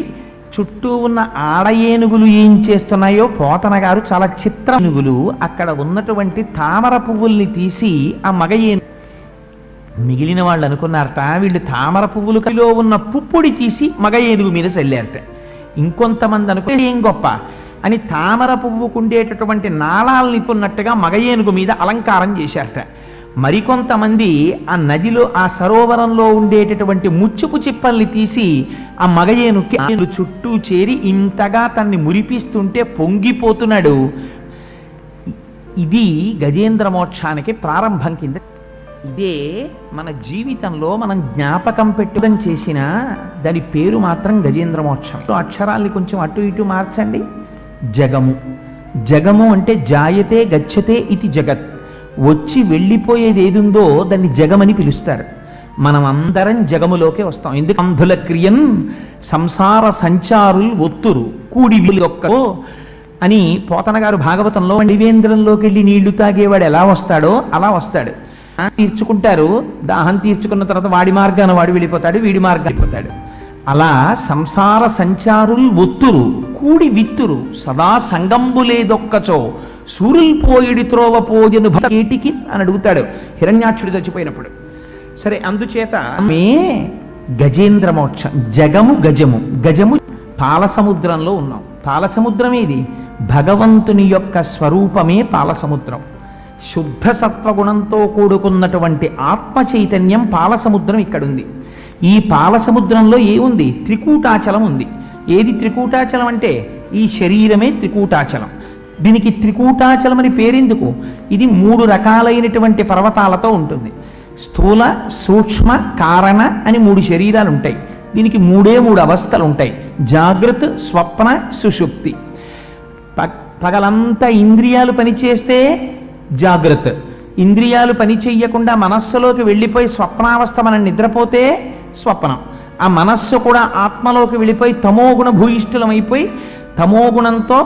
చుట్టూ ఉన్న ఆడ ఏనుగులు ఏం చేస్తున్నాయో పోతన గారు చాలా చిత్ర ఏనుగులు అక్కడ ఉన్నటువంటి తామర పువ్వుల్ని తీసి ఆ మగ ఏనుగు, మిగిలిన వాళ్ళు అనుకున్నారట వీళ్ళు తామర పువ్వులలో ఉన్న పుప్పొడి తీసి మగ ఏనుగు మీద చల్లారట. ఇంకొంతమంది అనుకుని ఏం గొప్ప అని తామర పువ్వుకుండేటటువంటి నాళాలని కొన్నట్టుగా మగ ఏనుగు మీద అలంకారం చేశారట. మరికొంతమంది ఆ నదిలో ఆ సరోవరంలో ఉండేటటువంటి ముచ్చుపు చిప్పల్ని తీసి ఆ మగ ఏనుగుకి చుట్టూ చేరి ఇంతగా తన్ని మురిపిస్తుంటే పొంగిపోతున్నాడు. ఇది గజేంద్ర మోక్షానికి ప్రారంభం కింద. ఇదే మన జీవితంలో మనం జ్ఞాపకం పెట్టుదని చేసిన దాని పేరు మాత్రం గజేంద్ర మోక్షం. అక్షరాల్ని కొంచెం అటు ఇటు మార్చండి. జగము. జగము అంటే జాయతే గచ్చతే ఇది జగత్. వచ్చి వెళ్ళిపోయేది ఏదుందో దాన్ని జగమని పిలుస్తారు. మనం అందరం జగములోకే వస్తాం. ఎందుకు అంధుల క్రియన్ సంసార సంచారులు ఒత్తురు కూడి ఒక్కో అని పోతన గారు భాగవతంలో నివేంద్రంలోకి వెళ్ళి నీళ్లు తాగేవాడు ఎలా వస్తాడో అలా వస్తాడు. తీర్చుకుంటారు, దాహం తీర్చుకున్న తర్వాత వాడి మార్గాన వాడు వెళ్ళిపోతాడు, వీడి మార్గాన్ని వెళ్ళిపోతాడు. అలా సంసార సంచారులు ఒత్తురు కూడి విత్తురు సదా సంగంబులేదొక్కచో సూరుల్ పోయిడి త్రోవ పోజను ఏటికి అని అడుగుతాడు హిరణ్యాక్షుడు చచ్చిపోయినప్పుడు. సరే, అందుచేత గజేంద్ర మోక్షం. జగము గజము. గజము పాలసముద్రంలో ఉన్నాం. పాలసముద్రం ఏది? భగవంతుని యొక్క స్వరూపమే పాలసముద్రం. శుద్ధ సత్వగుణంతో కూడుకున్నటువంటి ఆత్మ చైతన్యం పాలసముద్రం ఇక్కడుంది. ఈ పాలసముద్రంలో ఏముంది? త్రికూటాచలం ఉంది. ఏది త్రికూటాచలం అంటే ఈ శరీరమే త్రికూటాచలం. దీనికి త్రికూటాచలం అని పేరెందుకు? ఇది 3 రకాలైనటువంటి పర్వతాలతో ఉంటుంది. స్థూల, సూక్ష్మ, కారణ అని 3 శరీరాలు ఉంటాయి. దీనికి 3 అవస్థలు ఉంటాయి: జాగృత్, స్వప్న, సుషుప్తి. పగలంతా ఇంద్రియాలు పనిచేస్తే జాగృత్, ఇంద్రియాలు పని చెయ్యకుండా మనస్సులోకి వెళ్ళిపోయి స్వప్నావస్థ మనం నిద్రపోతే స్వప్నం. ఆ మనస్సు కూడా ఆత్మలోకి వెళ్ళిపోయి తమోగుణ భూయిష్ఠులమైపోయి తమోగుణంతో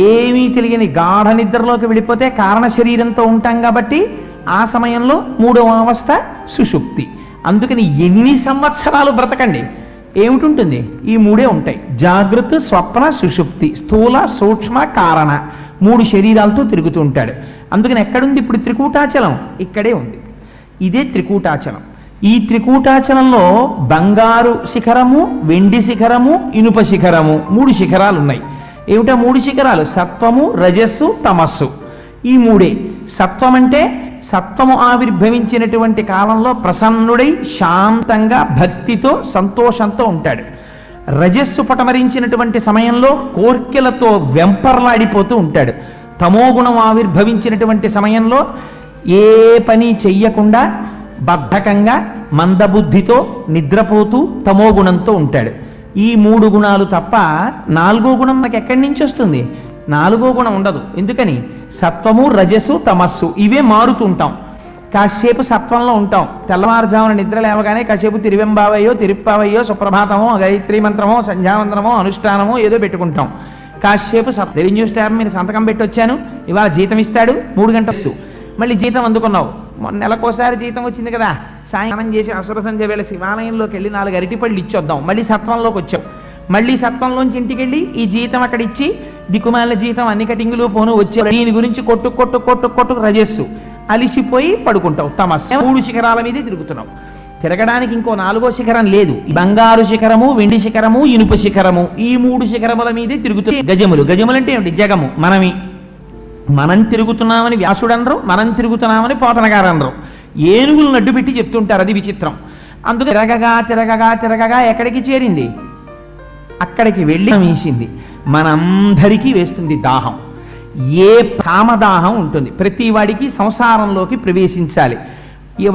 ఏమీ తెలియని గాఢ నిద్రలోకి వెళ్ళిపోతే కారణ శరీరంతో ఉంటాం కాబట్టి ఆ సమయంలో 3వ అవస్థ సుషుప్తి. అందుకని ఎన్ని సంవత్సరాలు బ్రతకండి ఏమిటుంటుంది? ఈ 3 ఉంటాయి: జాగృత్, స్వప్న, సుషుప్తి. స్థూల, సూక్ష్మ, కారణ 3 శరీరాలతో తిరుగుతూ ఉంటాడు. అందుకని ఎక్కడుంది ఇప్పుడు త్రికూటాచలం? ఇక్కడే ఉంది. ఇదే త్రికూటాచలం. ఈ త్రికూటాచలంలో బంగారు శిఖరము, వెండి శిఖరము, ఇనుప శిఖరము 3 శిఖరాలు ఉన్నాయి. ఏమిటా 3 శిఖరాలు? సత్వము, రజస్సు, తమస్సు. ఈ 3. సత్వం అంటే సత్వము ఆవిర్భవించినటువంటి కాలంలో ప్రసన్నుడై శాంతంగా భక్తితో సంతోషంతో ఉంటాడు. రజస్సు పటమరించినటువంటి సమయంలో కోర్కెలతో వెంపర్లాడిపోతూ ఉంటాడు. తమోగుణం ఆవిర్భవించినటువంటి సమయంలో ఏ పని చెయ్యకుండా బద్ధకంగా మందబుద్ధితో నిద్రపోతూ తమోగుణంతో ఉంటాడు. ఈ 3 గుణాలు తప్ప 4వ గుణం మనకి ఎక్కడి నుంచి వస్తుంది? 4వ గుణం ఉండదు. ఎందుకని? సత్వము, రజస్సు, తమస్సు ఇవే మారుతుంటాం. కాసేపు సత్వంలో ఉంటాం. తెల్లవారుజామున నిద్ర లేవగానే కాసేపు తిరువెంబావయ్యో, తిరుప్పావయ్యో, సుప్రభాతమో, గాయత్రీ మంత్రమో, సంధ్యామంత్రమో, అనుష్ఠానమో ఏదో పెట్టుకుంటాం. కాసేపు రెవెన్యూ స్టాఫ్ మీద సంతకం పెట్టి వచ్చాను, ఇవాళ జీతం ఇస్తాడు, 3 గంటలు మళ్ళీ జీతం అందుకున్నావు. నెలకోసారి జీతం వచ్చింది కదా, సాయంత్రం చేసి అసుర సంధ్య వేళ శివాలయంలోకి వెళ్ళి 4 అరటిపళ్ళు ఇచ్చొద్దాం. మళ్ళీ సత్వంలోకి వచ్చావు. మళ్ళీ సత్వంలోంచి ఇంటికి వెళ్ళి ఈ జీతం అక్కడ ఇచ్చి దిక్కుమాలిన జీతం అన్ని కటింగులు పోను వచ్చే దీని గురించి కొట్టు రజస్సు అలిసిపోయి పడుకుంటావు. తమస్సు. 3 శిఖరాల మీదే తిరుగుతున్నావు. తిరగడానికి ఇంకో 4వ శిఖరం లేదు. బంగారు శిఖరము, వెండి శిఖరము, ఇనుప శిఖరము ఈ 3 శిఖరముల మీదే తిరుగుతున్నాయి. గజములు. గజములు అంటే ఏమిటి? జగము. మనం తిరుగుతున్నామని వ్యాసుడనరు, మనం తిరుగుతున్నామని పోతనగారు అనరు. ఏనుగులు నడ్డు పెట్టి చెప్తుంటారు. అది విచిత్రం. అందుకే తిరగగా ఎక్కడికి చేరింది? అక్కడికి వెళ్ళి వేసింది. మనందరికీ వేస్తుంది దాహం. ఏ కామదాహం ఉంటుంది. ప్రతి వాడికి సంసారంలోకి ప్రవేశించాలి,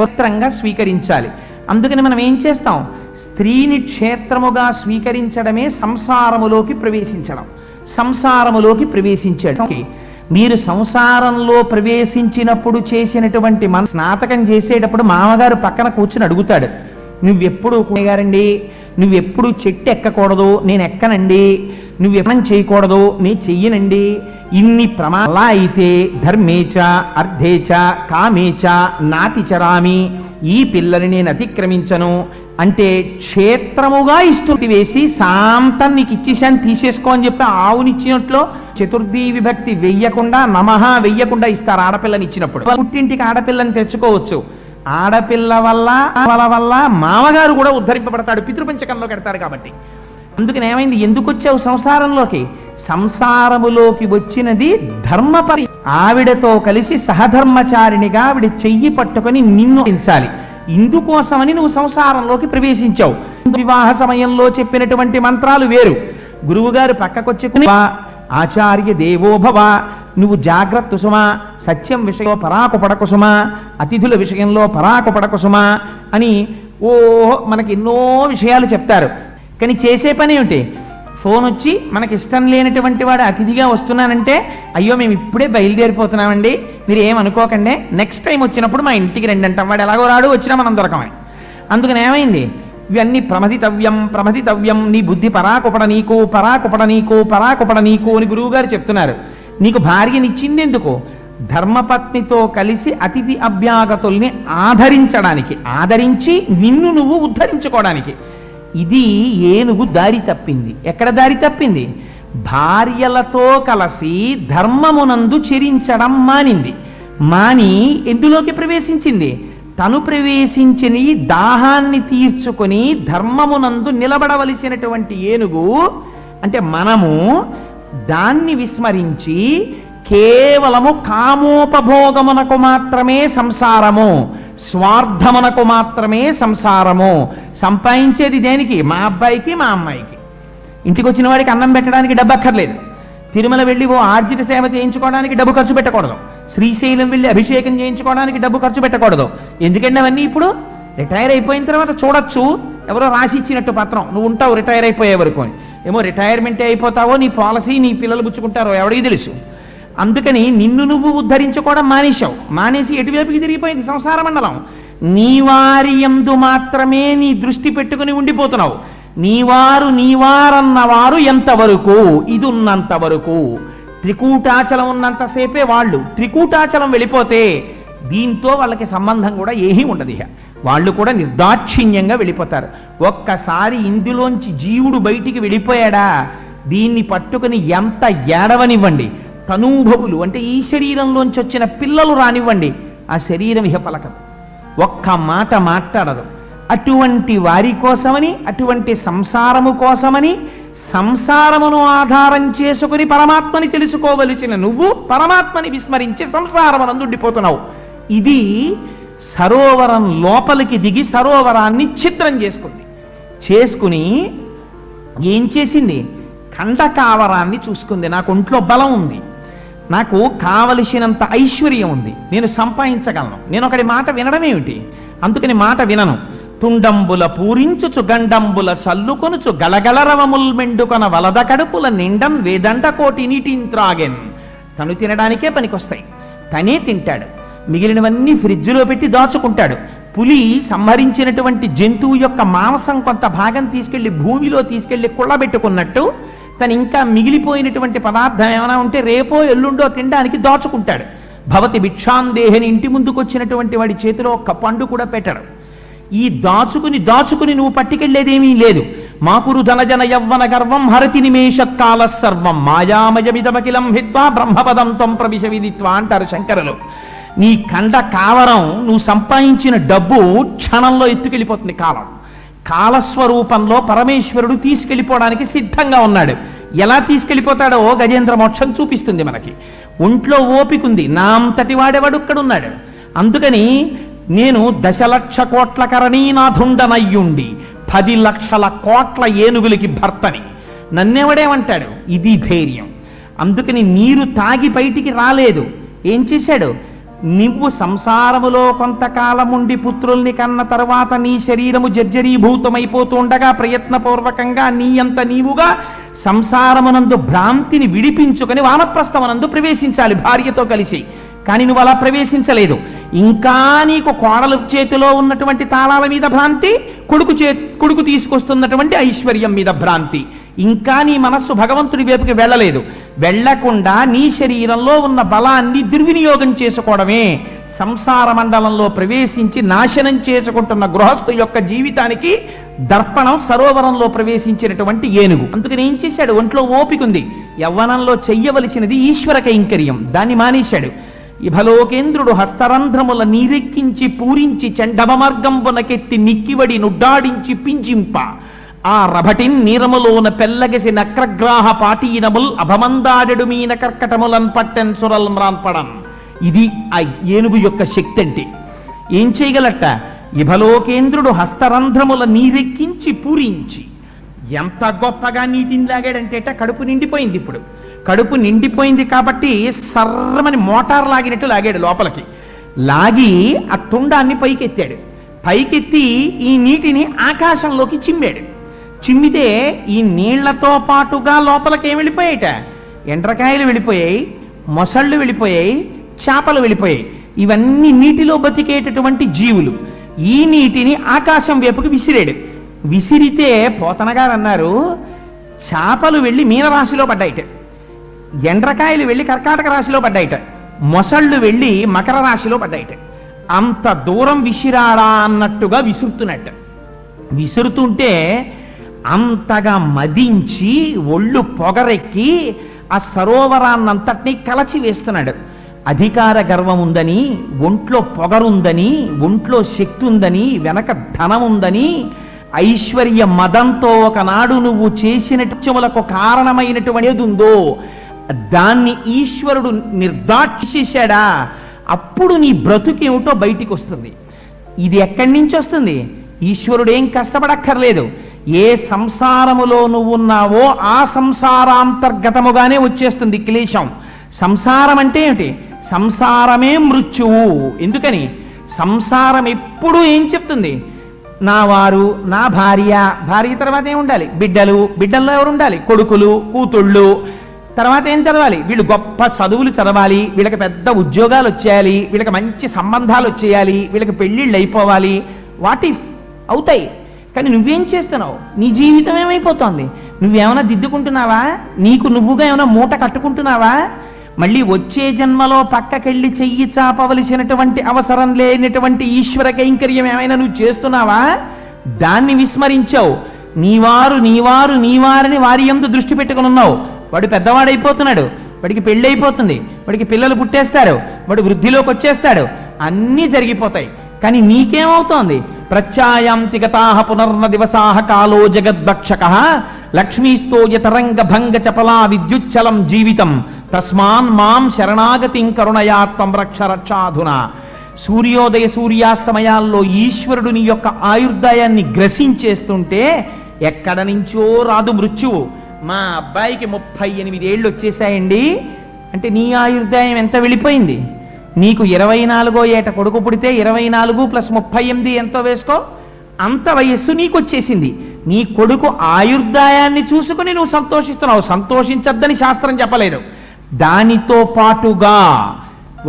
వస్త్రంగా స్వీకరించాలి. అందుకని మనం ఏం చేస్తాం? స్త్రీని క్షేత్రముగా స్వీకరించడమే సంసారములోకి ప్రవేశించడం. సంసారములోకి ప్రవేశించడం మీరు సంసారంలో ప్రవేశించినప్పుడు చేసినటువంటి మన స్నాతకం చేసేటప్పుడు మామగారు పక్కన కూర్చుని అడుగుతాడు, నువ్వెప్పుడు గారండి నువ్వెప్పుడు చెట్టు ఎక్కకూడదు, నేను ఎక్కనండి, నువ్వెప్పనం చేయకూడదు, నేను చెయ్యనండి. ఇన్ని ప్రమాలా అయితే ధర్మేచ అర్థేచ కామేచ నాతిచరామి, ఈ పిల్లని నేను అతిక్రమించను అంటే క్షేత్రముగా ఇస్తుంది వేసి శాంతం నీకు ఇచ్చేసాను తీసేసుకో అని చెప్పి ఆవునిచ్చినట్లో చతుర్థి విభక్తి వెయ్యకుండా నమః వెయ్యకుండా ఇస్తారు ఆడపిల్లని ఇచ్చినప్పుడు. పుట్టింటికి ఆడపిల్లని తెచ్చుకోవచ్చు. ఆడపిల్ల వల్ల మామగారు కూడా ఉద్ధరింపబడతాడు, పితృపంచకంలో కడతారు కాబట్టి. అందుకని ఏమైంది, ఎందుకు వచ్చావు సంసారంలోకి? సంసారములోకి వచ్చినది ధర్మపరి. ఆవిడతో కలిసి సహధర్మచారిణిగా ఆవిడ చెయ్యి పట్టుకొని నిన్ను హింసాలి. ఇందుకోసమని నువ్వు సంసారంలోకి ప్రవేశించావు. వివాహ సమయంలో చెప్పినటువంటి మంత్రాలు వేరు. గురువుగారు పక్కకొచ్చి ఆచార్య దేవోభవ, నువ్వు జాగ్రత్త సుమా, సత్యం విషయంలో పరాకు పడకు సుమా, అతిథుల విషయంలో పరాకు పడకు సుమా అని మనకి ఎన్నో విషయాలు చెప్తారు. కానీ చేసే పని ఏమిటి? ఫోన్ వచ్చి మనకి ఇష్టం లేనటువంటి వాడు అతిథిగా వస్తున్నానంటే, అయ్యో మేము ఇప్పుడే బయలుదేరిపోతున్నామండి, మీరు ఏమనుకోకండి, నెక్స్ట్ టైం వచ్చినప్పుడు మా ఇంటికి రండి అంటాం. వాడు ఎలాగో రాడు, వచ్చినా మనం దొరకమని. అందుకని ఏమైంది, ఇవన్నీ ప్రమదితవ్యం, నీ బుద్ధి పరాకుపడ నీకు అని గురువుగారు చెప్తున్నారు. నీకు భార్యనిచ్చింది ఎందుకు? ధర్మపత్నితో కలిసి అతిథి అభ్యాగతుల్ని ఆదరించి నిన్ను నువ్వు ఉద్ధరించుకోవడానికి. ఇది ఏనుగు దారి తప్పింది. ఎక్కడ దారి తప్పింది? భార్యలతో కలిసి ధర్మమునందు చెరించడం మాని ఎందులోకి ప్రవేశించింది? తను ప్రవేశించిన దాహాన్ని తీర్చుకొని ధర్మమునందు నిలబడవలసినటువంటి ఏనుగు అంటే మనము దాన్ని విస్మరించి కేవలము కామోపభోగమునకు మాత్రమే సంసారము, స్వార్థమునకు మాత్రమే సంసారము. సంపాదించేది దేనికి? మా అబ్బాయికి మా అమ్మాయికి. ఇంటికి వచ్చిన వాడికి అన్నం పెట్టడానికి డబ్బు అక్కర్లేదు. తిరుమల వెళ్ళి ఆర్జిత సేవ చేయించుకోవడానికి డబ్బు ఖర్చు పెట్టకూడదు. శ్రీశైలం వెళ్ళి అభిషేకం చేయించుకోవడానికి డబ్బు ఖర్చు పెట్టకూడదు. ఎందుకంటే అవన్నీ ఇప్పుడు రిటైర్ అయిపోయిన తర్వాత చూడొచ్చు, ఎవరో రాసి ఇచ్చినట్టు పత్రం, నువ్వు ఉంటావు రిటైర్ అయిపోయే వరకు అని. ఏమో రిటైర్మెంటే అయిపోతావో, నీ పాలసీ నీ పిల్లలు పుచ్చుకుంటారో ఎవడికి తెలుసు. అందుకని నిన్ను నువ్వు ఉద్ధరించుకోవడం మానేసి ఎటువైపుకి తిరిగిపోయింది సంసార మండలం. నీ వారి యందు మాత్రమే నీ దృష్టి పెట్టుకుని ఉండిపోతున్నావు. నీవారన్నవారు ఎంతవరకు? ఇది ఉన్నంత వరకు. త్రికూటాచలం ఉన్నంతసేపే వాళ్ళు. త్రికూటాచలం వెళ్ళిపోతే దీంతో వాళ్ళకి సంబంధం కూడా ఏమీ ఉండదు. ఇక వాళ్ళు కూడా నిర్దాక్షిణ్యంగా వెళ్ళిపోతారు. ఒక్కసారి ఇందులోంచి జీవుడు బయటికి వెళ్ళిపోయాడా, దీన్ని పట్టుకుని ఎంత ఏడవనివ్వండి, తనూభవులు అంటే ఈ శరీరంలోంచి వచ్చిన పిల్లలు రానివ్వండి, ఆ శరీరం ఇహ పలకదు, ఒక్క మాట మాట్లాడదు. అటువంటి వారి కోసమని, అటువంటి సంసారము కోసమని, సంసారమును ఆధారం చేసుకుని పరమాత్మని తెలుసుకోవలసిన నువ్వు పరమాత్మని విస్మరించి సంసారమునందు ఉండిపోతున్నావు. ఇది సరోవరం లోపలికి దిగి సరోవరాన్ని ఛిద్రం చేసుకుని ఏం చేసింది? ఖండకావరాన్ని చూసుకుంది. నాకు ఒంట్లో బలం ఉంది, నాకు కావలసినంత ఐశ్వర్యం ఉంది, నేను సంపాదించగలను, నేను ఒకటి మాట వినడం ఏమిటి? అందుకని మాట వినను. తుండంబుల పూరించుచు గండంబుల చల్లుకొనుచు గలగలరవముల్ మెండుకొన వలద కడుపుల నిండం వేదండ కోటి నీటింత్రాగెన్. తను తినడానికే పనికొస్తాయి, తనే తింటాడు. మిగిలినవన్నీ ఫ్రిడ్జ్లో పెట్టి దాచుకుంటాడు. పులి సంహరించినటువంటి జంతువు యొక్క మాంసం కొంత భాగం తీసుకెళ్లి భూమిలో తీసుకెళ్లి కుళ్ళబెట్టుకున్నట్టు తను ఇంకా మిగిలిపోయినటువంటి పదార్థం ఏమైనా ఉంటే రేపో ఎల్లుండో తినడానికి దాచుకుంటాడు. భవతి భిక్షాందేహని ఇంటి ముందుకు వచ్చినటువంటి వాడి చేతిలో ఒక్క పండు కూడా పెట్టడు. ఈ దాచుకుని నువ్వు పట్టుకెళ్లేదేమీ లేదు. మాకురు ధనజన యవ్వన గర్వం హరతి నిమేషత్కాల సర్వం మాయామయమిదమకిలం హిత్వా బ్రహ్మపదం త్వం ప్రవిశ విదిత్వా అంటారు శంకరులు. నీ కండ కావరం, నువ్వు సంపాదించిన డబ్బు క్షణంలో ఎత్తుకెళ్ళిపోతుంది. కాలస్వరూపంలో పరమేశ్వరుడు తీసుకెళ్ళిపోవడానికి సిద్ధంగా ఉన్నాడు. ఎలా తీసుకెళ్ళిపోతాడో గజేంద్ర మోక్షం చూపిస్తుంది మనకి. ఒంట్లో ఓపికంది, నా అంతటి వాడెవడుక్కడున్నాడు. అందుకని నేను 10,00,000 కోట్ల కరణీనాథుండనయ్యుండి 10 లక్షల కోట్ల ఏనుగులకి భర్తని, నన్నెవడేమంటాడు? ఇది ధైర్యం. అందుకని నీరు తాగి బయటికి రాలేదు. ఏం చేశాడు? నువ్వు సంసారములో కొంతకాలం ఉండి పుత్రుల్ని కన్న తర్వాత నీ శరీరము జర్జరీభూతమైపోతుండగా ప్రయత్నపూర్వకంగా నీ అంత నీవుగా సంసారమునందు భ్రాంతిని విడిపించుకొని వానప్రస్థమునందు ప్రవేశించాలి భార్యతో కలిసి. కానీ నువ్వు అలా ప్రవేశించలేదు. ఇంకా నీకు కోడలు చేతిలో ఉన్నటువంటి తాళాల మీద భ్రాంతి, కొడుకు తీసుకొస్తున్నటువంటి ఐశ్వర్యం మీద భ్రాంతి. ఇంకా నీ మనస్సు భగవంతుడి వైపుకి వెళ్ళలేదు. వెళ్లకుండా నీ శరీరంలో ఉన్న బలాన్ని దుర్వినియోగం చేసుకోవడమే సంసార మండలంలో ప్రవేశించి నాశనం చేసుకుంటున్న గృహస్థు యొక్క జీవితానికి దర్పణం. సరోవరంలో ప్రవేశించినటువంటి ఏనుగు. అందుకని ఏం చేశాడు? ఒంట్లో ఓపికంది. యవ్వనంలో చెయ్యవలసినది ఈశ్వర కైంకర్యం, దాన్ని మానేశాడు. ఇభలోకేంద్రుడు హస్తరంధ్రముల నీరెక్కించి పూరించి చండమమార్గంబునకెత్తి నిక్కివడి నుడ్డాడించి పింజింప ఆ రభటిన్ నీరములోన పెల్లగసి నక్రగ్రాహ పాటీనముల్ అభమందాడెడు మీన కర్కటములన్ పట్టెన్ సురల్ మ్రాన్పడన్. ఇది ఆ ఏనుగు యొక్క శక్తి అంటే. ఏం చేయగలట? ఇభలోకేంద్రుడు హస్తరంధ్రముల నీరెక్కించి పూరించి. ఎంత గొప్పగా నీటిని లాగాడంటేట కడుపు నిండిపోయింది. ఇప్పుడు కడుపు నిండిపోయింది కాబట్టి సర్రమని మోటార్ లాగినట్టు లాగాడు లోపలికి. లాగి ఆ తుండాన్ని పైకెత్తాడు. పైకెత్తి ఈ నీటిని ఆకాశంలోకి చిమ్మాడు. చిమ్మితే ఈ నీళ్లతో పాటుగా లోపలికి ఏం వెళ్ళిపోయాయట? ఎండ్రకాయలు వెళ్ళిపోయాయి, మొసళ్ళు వెళ్ళిపోయాయి, చేపలు వెళ్ళిపోయాయి. ఇవన్నీ నీటిలో బతికేటటువంటి జీవులు. ఈ నీటిని ఆకాశం వైపుకి విసిరాడు. విసిరితే పోతన గారు అన్నారు, చేపలు వెళ్ళి మీనరాశిలో పడ్డాయిట, ఎండ్రకాయలు వెళ్ళి కర్కాటక రాశిలో పడ్డాయిట, మొసళ్ళు వెళ్ళి మకర రాశిలో పడ్డాయిట. అంత దూరం విసిరాడా అన్నట్టుగా విసురుతున్నట్టు. విసురుతుంటే అంతగా మదించి ఒళ్ళు పొగరెక్కి ఆ సరోవరాన్నంతటినీ కలచి వేస్తున్నాడు. అధికార గర్వం ఉందని, ఒంట్లో పొగరుందని, ఒంట్లో శక్తి ఉందని, వెనక ధనం ఉందని, ఐశ్వర్య మదంతో ఒకనాడు నువ్వు చేసినట్టులకు కారణమైనటువంటి ఏది ఉందో దాన్ని ఈశ్వరుడు నిర్దాక్షించేశాడా, అప్పుడు నీ బ్రతుకేమిటో బయటికి వస్తుంది. ఇది ఎక్కడి నుంచి వస్తుంది? ఈశ్వరుడు ఏం కష్టపడక్కర్లేదు. ఏ సంసారములో నువ్వున్నావో ఆ సంసారాంతర్గతముగానే వచ్చేస్తుంది క్లేశం. సంసారం అంటే ఏమిటి? సంసారమే మృత్యువు. ఎందుకని? సంసారం ఎప్పుడు ఏం చెప్తుంది? నా వారు, నా భార్య, భార్య తర్వాత ఏం ఉండాలి? బిడ్డలు, బిడ్డల్లో ఎవరు ఉండాలి? కొడుకులు, కూతుళ్ళు. తర్వాత ఏం చదవాలి? వీళ్ళు గొప్ప చదువులు చదవాలి, వీళ్ళకి పెద్ద ఉద్యోగాలు వచ్చేయాలి, వీళ్ళకి మంచి సంబంధాలు వచ్చేయాలి, వీళ్ళకి పెళ్ళిళ్ళు అయిపోవాలి. వాటి అవుతాయి. కానీ నువ్వేం చేస్తున్నావు? నీ జీవితం ఏమైపోతుంది? నువ్వేమైనా దిద్దుకుంటున్నావా? నీకు నువ్వుగా ఏమైనా మూట కట్టుకుంటున్నావా? మళ్ళీ వచ్చే జన్మలో పక్కకెళ్ళి చెయ్యి చాపవలసినటువంటి అవసరం లేనటువంటి ఈశ్వర కైంకర్యం ఏమైనా నువ్వు చేస్తున్నావా? దాన్ని విస్మరించావు. నీవారు నీవారు నీవారని వారి యందు దృష్టి పెట్టుకుని ఉన్నావు. వాడు పెద్దవాడైపోతున్నాడు, వాడికి పెళ్ళి అయిపోతుంది, వాడికి పిల్లలు పుట్టేస్తారు, వాడు వృద్ధిలోకి వచ్చేస్తాడు, అన్నీ జరిగిపోతాయి. కానీ నీకేమవుతోంది? ప్రత్యాయాంతి గతాః పునర్న దివసాః కాలో జగద్భక్షకః లక్ష్మీస్తో యతరంగ భంగ చపలా విద్యుచ్చలం జీవితం తస్మాన్ మాం శరణాగతిం కరుణయా త్వం రక్ష రక్షాధునా. సూర్యోదయ సూర్యాస్తమయాల్లో ఈశ్వరుడు నీ యొక్క ఆయుర్దాయాన్ని గ్రసించేస్తుంటే ఎక్కడ నుంచో రాదు మృత్యువు. మా అబ్బాయికి 38 ఏళ్ళు వచ్చేసాయండి అంటే నీ ఆయుర్దాయం ఎంత వెళ్ళిపోయింది? నీకు 24వ ఏట కొడుకు పుడితే 24 + 38 ఎంతో వేసుకో, అంత వయస్సు నీకు వచ్చేసింది. నీ కొడుకు ఆయుర్దాయాన్ని చూసుకుని నువ్వు సంతోషిస్తున్నావు. సంతోషించద్దని శాస్త్రం చెప్పలేదు. దానితో పాటుగా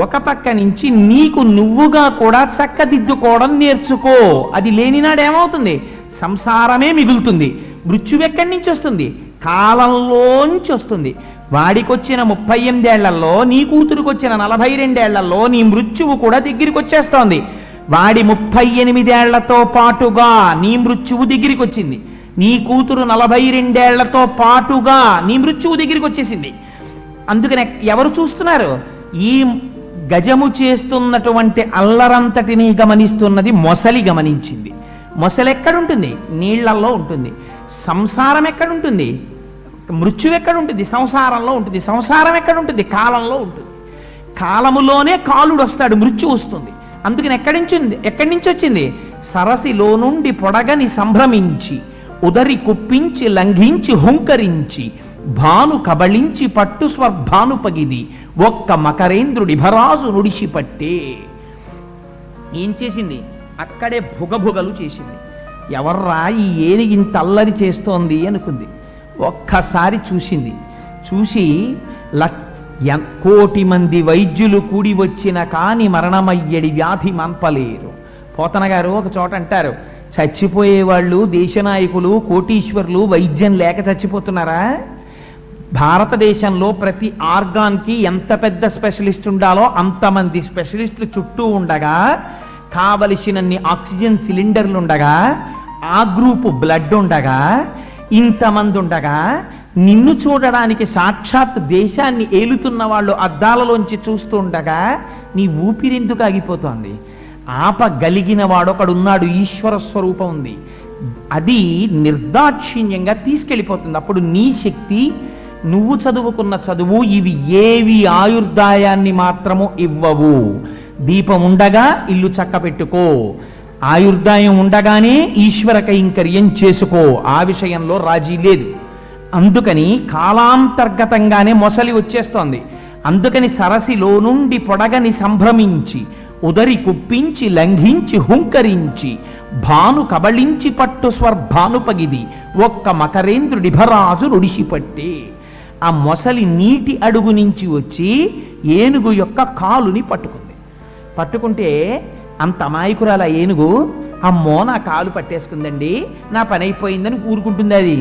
ఒక పక్క నుంచి నీకు నువ్వుగా కూడా చక్కదిద్దుకోవడం నేర్చుకో. అది లేనినాడు ఏమవుతుంది? సంసారమే మిగులుతుంది. మృత్యువు ఎక్కడి నుంచి వస్తుంది? కాలంలోంచి వస్తుంది. వాడికొచ్చిన 38 ఏళ్లలో, నీ కూతురుకు వచ్చిన 42 ఏళ్లలో నీ మృత్యువు కూడా దగ్గరికి వచ్చేస్తోంది. వాడి 38 ఏళ్లతో పాటుగా నీ మృత్యువు దగ్గరికి వచ్చింది. నీ కూతురు 42 ఏళ్లతో పాటుగా నీ మృత్యువు దగ్గరికి వచ్చేసింది. అందుకని ఎవరు చూస్తున్నారు? ఈ గజము చేస్తున్నటువంటి అల్లరంతటిని గమనిస్తున్నది మొసలి గమనించింది. మొసలి ఎక్కడుంటుంది? నీళ్లలో ఉంటుంది. సంసారం ఎక్కడుంటుంది? మృత్యు ఎక్కడుంటుంది? సంసారంలో ఉంటుంది. సంసారం ఎక్కడుంటుంది? కాలంలో ఉంటుంది. కాలములోనే కాలుడు వస్తాడు, మృత్యు వస్తుంది. అందుకని ఎక్కడి నుంచి వచ్చింది? సరసిలో నుండి పొడగని సంభ్రమించి ఉదరి కుప్పించి లంఘించి హుంకరించి భాను కబళించి పట్టు స్వర్భాను పగిది ఒక్క మకరేంద్రుడి భరాజు నుడిసి పట్టే. ఏం చేసింది? అక్కడే భుగభుగలు చేసింది. ఎవర్రా ఈ ఏనుగు ఇంత అల్లరి చేస్తోంది అనుకుంది. ఒక్కసారి చూసింది. చూసి కోటి మంది వైద్యులు కూడి వచ్చిన కాని మరణమయ్యడి వ్యాధి మాన్పలేరు. పోతన గారు ఒక చోట అంటారు, చచ్చిపోయేవాళ్ళు దేశనాయకులు కోటీశ్వరులు వైద్యం లేక చచ్చిపోతున్నారా? భారతదేశంలో ప్రతి ఆర్గాన్కి ఎంత పెద్ద స్పెషలిస్ట్ ఉండాలో అంతమంది స్పెషలిస్టులు చుట్టూ ఉండగా, కావలసినన్ని ఆక్సిజన్ సిలిండర్లు ఉండగా, ఆ గ్రూపు బ్లడ్ ఉండగా, ఇంతమంది ఉండగా, నిన్ను చూడడానికి సాక్షాత్ దేశాన్ని ఏలుతున్న వాళ్ళు అద్దాలలోంచి చూస్తూ ఉండగా నీ ఊపిరెందుకు ఆగిపోతోంది? ఆపగలిగిన వాడొకడున్నాడు, ఈశ్వర స్వరూపం ఉంది. అది నిర్దాక్షిణ్యంగా తీసుకెళ్ళిపోతుంది. అప్పుడు నీ శక్తి, నువ్వు చదువుకున్న చదువు ఇవి ఏవి ఆయుర్దాయాన్ని మాత్రము ఇవ్వవు. దీపం ఉండగా ఇల్లు చక్కబెట్టుకో, ఆయుర్దాయం ఉండగానే ఈశ్వర కైంకర్యం చేసుకో, ఆ విషయంలో రాజీ లేదు. అందుకని కాలాంతర్గతంగానే మొసలి వచ్చేస్తోంది. అందుకని సరసిలో నుండి పొడగని సంభ్రమించి, ఉదరి కుప్పించి లంఘించి హుంకరించి, భాను కబళించి పట్టు స్వర్భానుపగిది ఒక్క మకరేంద్రుడిభరాజు రుడిసిపట్టే. ఆ మొసలి నీటి అడుగు నుంచి వచ్చి ఏనుగు యొక్క కాలుని పట్టుకుంది. పట్టుకుంటే అంత అమాయకురాల ఏనుగు, అమ్మో నా కాలు పట్టేసుకుందండి, నా పని అయిపోయిందని ఊరుకుంటుంది.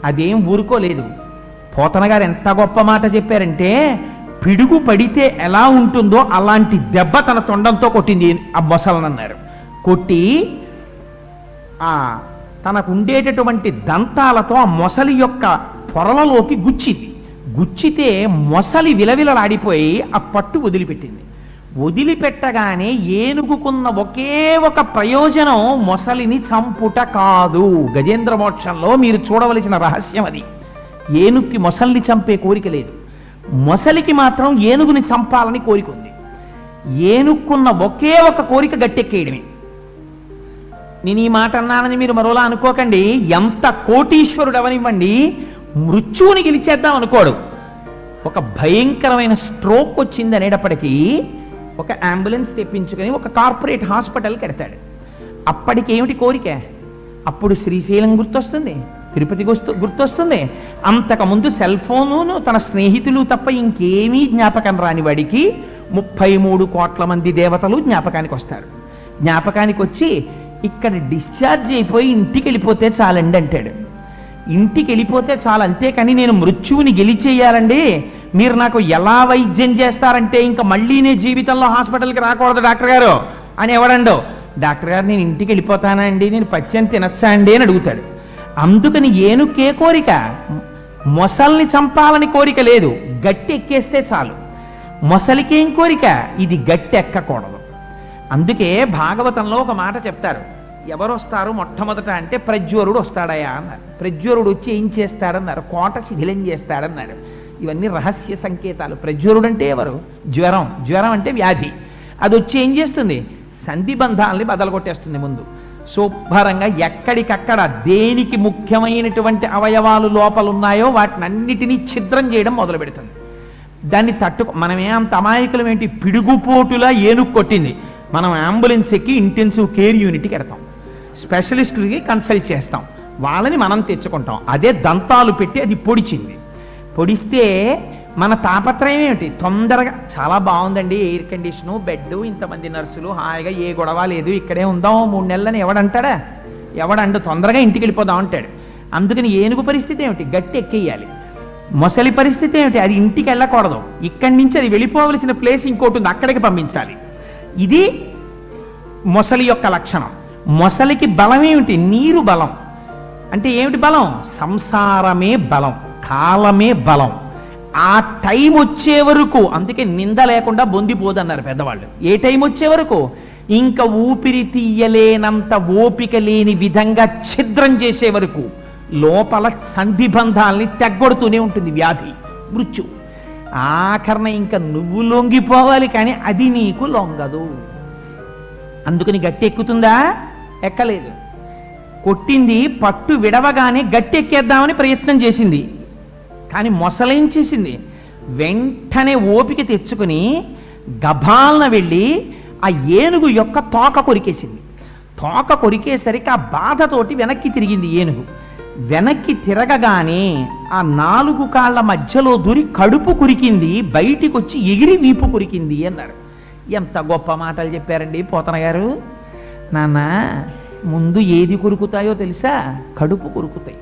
అదేం ఊరుకోలేదు. పోతన గారు ఎంత గొప్ప మాట చెప్పారంటే, పిడుగు పడితే ఎలా ఉంటుందో అలాంటి దెబ్బ తన తొండంతో కొట్టింది ఆ మొసలనన్నారు. కొట్టి తనకు ఉండేటటువంటి దంతాలతో ఆ మొసలి యొక్క పొరలలోకి గుచ్చింది. గుచ్చితే మొసలి విలవిలలాడిపోయి ఆ పట్టు వదిలిపెట్టింది. వదిలిపెట్టగానే ఏనుగుకున్న ఒకే ఒక ప్రయోజనం మొసలిని చంపుట కాదు. గజేంద్ర మోక్షంలో మీరు చూడవలసిన రహస్యం అది. ఏనుగుకి మొసలిని చంపే కోరిక లేదు, మొసలికి మాత్రం ఏనుగుని చంపాలని కోరిక ఉంది. ఏనుక్కున్న ఒకే ఒక కోరిక గట్టెక్కేయడమే. నేను ఈ మాట అన్నానని మీరు మరోలా అనుకోకండి. ఎంత కోటీశ్వరుడు అవనివ్వండి, మృత్యువుని గెలిచేద్దాం అనుకోడు. ఒక భయంకరమైన స్ట్రోక్ వచ్చింది అనేటప్పటికీ ఒక అంబులెన్స్ తెప్పించుకొని ఒక కార్పొరేట్ హాస్పిటల్ కడతాడు. అప్పటికి ఏమిటి కోరిక? అప్పుడు శ్రీశైలం గుర్తొస్తుంది, తిరుపతి గుర్తొస్తుంది. అంతకుముందు సెల్ ఫోను, తన స్నేహితులు తప్ప ఇంకేమీ జ్ఞాపకం రాని వాడికి 33 కోట్ల మంది దేవతలు జ్ఞాపకానికి వస్తారు. జ్ఞాపకానికి వచ్చి ఇక్కడ డిశ్చార్జ్ అయిపోయి ఇంటికి వెళ్ళిపోతే చాలండి అంటాడు. ఇంటికి వెళ్ళిపోతే చాలు, అంతేకాని నేను మృత్యువుని గెలిచేయాలండి, మీరు నాకు ఎలా వైద్యం చేస్తారంటే ఇంకా మళ్ళీ నేను జీవితంలో హాస్పిటల్కి రాకూడదు డాక్టర్ గారు అని ఎవడండో. డాక్టర్ గారు నేను ఇంటికి వెళ్ళిపోతానా అండి, నేను పచ్చని తినచ్చా అండి అని అడుగుతాడు. అందుకని ఏనుకే కోరిక, మొసల్ని చంపాలని కోరిక లేదు, గట్టి ఎక్కేస్తే చాలు. మొసలికేం కోరిక? ఇది గట్టి ఎక్కకూడదు. అందుకే భాగవతంలో ఒక మాట చెప్తారు, ఎవరు వస్తారు మొట్టమొదట అంటే ప్రజ్వరుడు వస్తాడయా అన్నారు. ప్రజ్వరుడు వచ్చి ఏం చేస్తాడన్నారు? కోట శిథిలం చేస్తాడన్నారు. ఇవన్నీ రహస్య సంకేతాలు. ప్రజ్వరుడు అంటే ఎవరు? జ్వరం. జ్వరం అంటే వ్యాధి. అది వచ్చి ఏం చేస్తుంది? సంధి బంధాలని బదలగొట్టేస్తుంది. ముందు శుభ్రంగా ఎక్కడికక్కడ దేనికి ముఖ్యమైనటువంటి అవయవాలు లోపలున్నాయో వాటిని అన్నిటినీ ఛిద్రం చేయడం మొదలు పెడుతుంది. దాన్ని మనమే అంత అమాయకులం ఏంటి? పిడుగుపోటులా ఏనుగు కొట్టింది. మనం అంబులెన్స్ ఎక్కి ఇంటెన్సివ్ కేర్ యూనిట్కి వెడతాం, స్పెషలిస్టులకి కన్సల్ట్ చేస్తాం, వాళ్ళని మనం తెచ్చుకుంటాం. అదే దంతాలు పెట్టి అది పొడిచింది. పొడిస్తే మన తాపత్రయం ఏమిటి? తొందరగా చాలా బాగుందండి, ఎయిర్ కండిషను, బెడ్, ఇంతమంది నర్సులు, హాయిగా ఏ గొడవ లేదు, ఇక్కడే ఉందాం 3 నెలలని ఎవడంటాడా? ఎవడండు? తొందరగా ఇంటికి వెళ్ళిపోదాం అంటాడు. అందుకని ఏనుగు పరిస్థితి ఏమిటి? గట్టి ఎక్కేయాలి. మొసలి పరిస్థితి ఏమిటి? అది ఇంటికి వెళ్ళకూడదు, ఇక్కడి నుంచి అది వెళ్ళిపోవలసిన ప్లేస్ ఇంకోటి ఉంది, అక్కడికి పంపించాలి. ఇది మొసలి యొక్క లక్షణం. మొసలికి బలం ఏమిటి? నీరు బలం. అంటే ఏమిటి బలం? సంసారమే బలం, కాలమే బలం. ఆ టైం వచ్చే వరకు, అందుకే నింద లేకుండా బొందిపోదన్నారు పెద్దవాళ్ళు. ఏ టైం వచ్చే వరకు? ఇంకా ఊపిరి తీయలేనంత ఓపిక లేని విధంగా ఛిద్రం చేసే వరకు లోపల సంధిబంధాల్ని తెగ్గొడుతూనే ఉంటుంది వ్యాధి, మృత్యు. ఆఖరణ ఇంకా నువ్వు లొంగిపోవాలి, కానీ అది నీకు లొంగదు. అందుకని గట్టి ఎక్కుతుందా? ఎక్కలేదు. కొట్టింది, పట్టు విడవగానే గట్టి ఎక్కేద్దామని ప్రయత్నం చేసింది. కానీ మొసలేం చేసింది? వెంటనే ఓపిక తెచ్చుకుని గభాలన వెళ్ళి ఆ ఏనుగు యొక్క తోక కొరికేసింది. తోక కొరికేసరికి ఆ బాధతోటి వెనక్కి తిరిగింది ఏనుగు. వెనక్కి తిరగగానే ఆ 4 కాళ్ల మధ్యలో దూరి కడుపు కురికింది, బయటికి వచ్చి ఎగిరి వీపు కురికింది అన్నారు. ఎంత గొప్ప మాటలు చెప్పారండి పోతన గారు. నాన్న, ముందు ఏది కురుకుతాయో తెలుసా? కడుపు కురుకుతాయి.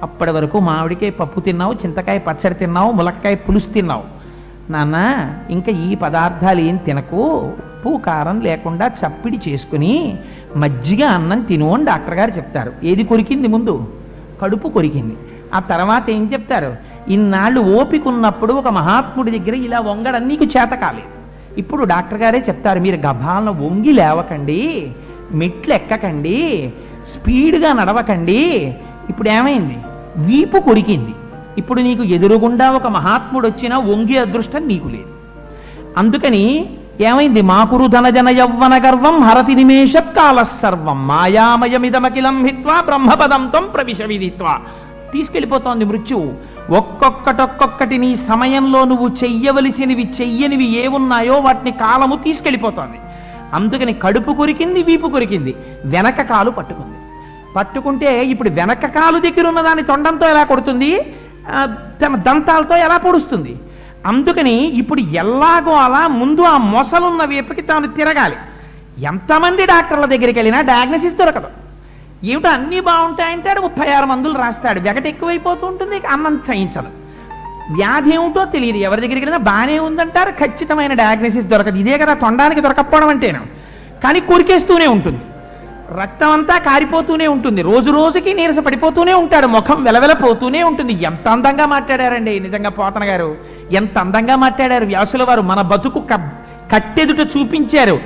అప్పటి వరకు మామిడికాయ పప్పు తిన్నావు, చింతకాయ పచ్చడి తిన్నావు, ములక్కాయ పులుసు తిన్నావు. నాన్న, ఇంకా ఈ పదార్థాలు ఏం తినకు, ఉప్పు కారం లేకుండా చప్పిడి చేసుకుని మజ్జిగ అన్నం తిను అని డాక్టర్ గారు చెప్తారు. ఏది కొరికింది? ముందు కడుపు కొరికింది. ఆ తర్వాత ఏం చెప్తారు? ఇన్నాళ్ళు ఓపిక ఉన్నప్పుడు ఒక మహాత్ముడి దగ్గర ఇలా వంగడం నీకు చేత కాలేదు. ఇప్పుడు డాక్టర్ గారే చెప్తారు, మీరు గభాలను వంగి లేవకండి, మెట్లు ఎక్కకండి, స్పీడ్గా నడవకండి. ఇప్పుడు ఏమైంది? వీపు కొరికింది. ఇప్పుడు నీకు ఎదురుగుండా ఒక మహాత్ముడు వచ్చినా వంగి అదృష్టం నీకు లేదు. అందుకని ఏమైంది? మాకురు ధనజన యవ్వన గర్వం హరతి నిమేష కాల సర్వం మాయామయమిదమఖిలం హిత్వా బ్రహ్మపదం త్వం ప్రవిశ విదిత్వా. తీసుకెళ్ళిపోతోంది మృత్యువు. ఒక్కొక్కటి నీ సమయంలో నువ్వు చెయ్యవలసినవి చెయ్యనివి ఏమున్నాయో వాటిని కాలము తీసుకెళ్ళిపోతోంది. అందుకని కడుపు కొరికింది, వీపు కొరికింది, వెనక కాలు పట్టుకుంది. పట్టుకుంటే ఇప్పుడు వెనక కాలు దగ్గర ఉన్న దాని తొండంతో ఎలా కొడుతుంది, తన దంతాలతో ఎలా పొడుస్తుంది. అందుకని ఇప్పుడు ఎలాగో అలా ముందు ఆ మొసలున్న వైపుకి తాను తిరగాలి. ఎంతమంది డాక్టర్ల దగ్గరికి వెళ్ళినా డయాగ్నోసిస్ దొరకదు. ఏమిటో అన్నీ బాగుంటాయంటాడు, 36 మందులు రాస్తాడు, వెగట ఎక్కువైపోతూ ఉంటుంది, అన్నం చేయించదు. వ్యాధి ఏమిటో తెలియదు, ఎవరి దగ్గరికి వెళ్ళినా బాగానే ఉందంటారు, ఖచ్చితమైన డయాగ్నోసిస్ దొరకదు. ఇదే కదా తొండానికి దొరకపోవడం అంటేను. కానీ కొరికేస్తూనే ఉంటుంది, రక్తం అంతా కారిపోతూనే ఉంటుంది, రోజు రోజుకి నీరస పడిపోతూనే ఉంటాడు, ముఖం వెలవెలపోతూనే ఉంటుంది. ఎంత అందంగా మాట్లాడారండి నిజంగా పోతన గారు, ఎంత అందంగా మాట్లాడారు వ్యాసుల వారు. మన బతుకు కట్టెదుట చూపించారు,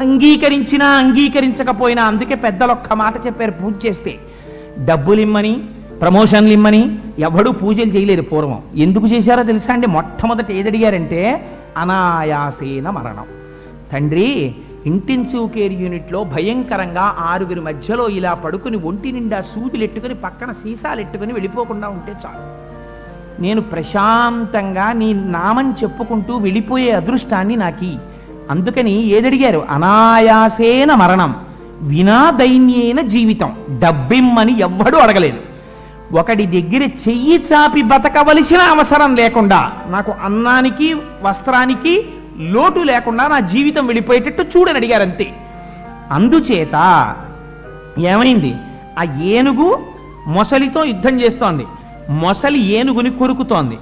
అంగీకరించినా అంగీకరించకపోయినా. అందుకే పెద్దలు ఒక్క మాట చెప్పారు, పూజ చేస్తే డబ్బులు ఇమ్మని, ప్రమోషన్లు ఇమ్మని ఎవడూ పూజలు చేయలేదు పూర్వం. ఎందుకు చేశారో తెలుసా అండి? మొట్టమొదటి ఏదడిగారంటే అనాయాసేన మరణం. తండ్రి, ఇంటెన్సివ్ కేర్ యూనిట్లో భయంకరంగా 6 మధ్యలో ఇలా పడుకుని ఒంటి నిండా సూదులెట్టుకుని పక్కన సీసాలెట్టుకుని వెళ్ళిపోకుండా ఉంటే చాలు, నేను ప్రశాంతంగా నీ నామం చెప్పుకుంటూ వెళ్ళిపోయే అదృష్టాన్ని నాకి. అందుకని ఏదడిగారు? అనాయాసేన మరణం వినా దైన్యేన జీవితం. డబ్బిమ్మని ఎవ్వడూ అడగలేదు. ఒకడి దగ్గర చెయ్యి చాపి బతకవలసిన అవసరం లేకుండా, నాకు అన్నానికి వస్త్రానికి లోటు లేకుండా నా జీవితం వెళ్ళిపోయేటట్టు చూడని అడిగారు, అంతే. అందుచేత ఏమైంది? ఆ ఏనుగు మొసలితో యుద్ధం చేస్తోంది, మొసలి ఏనుగుని కొరుకుతోంది,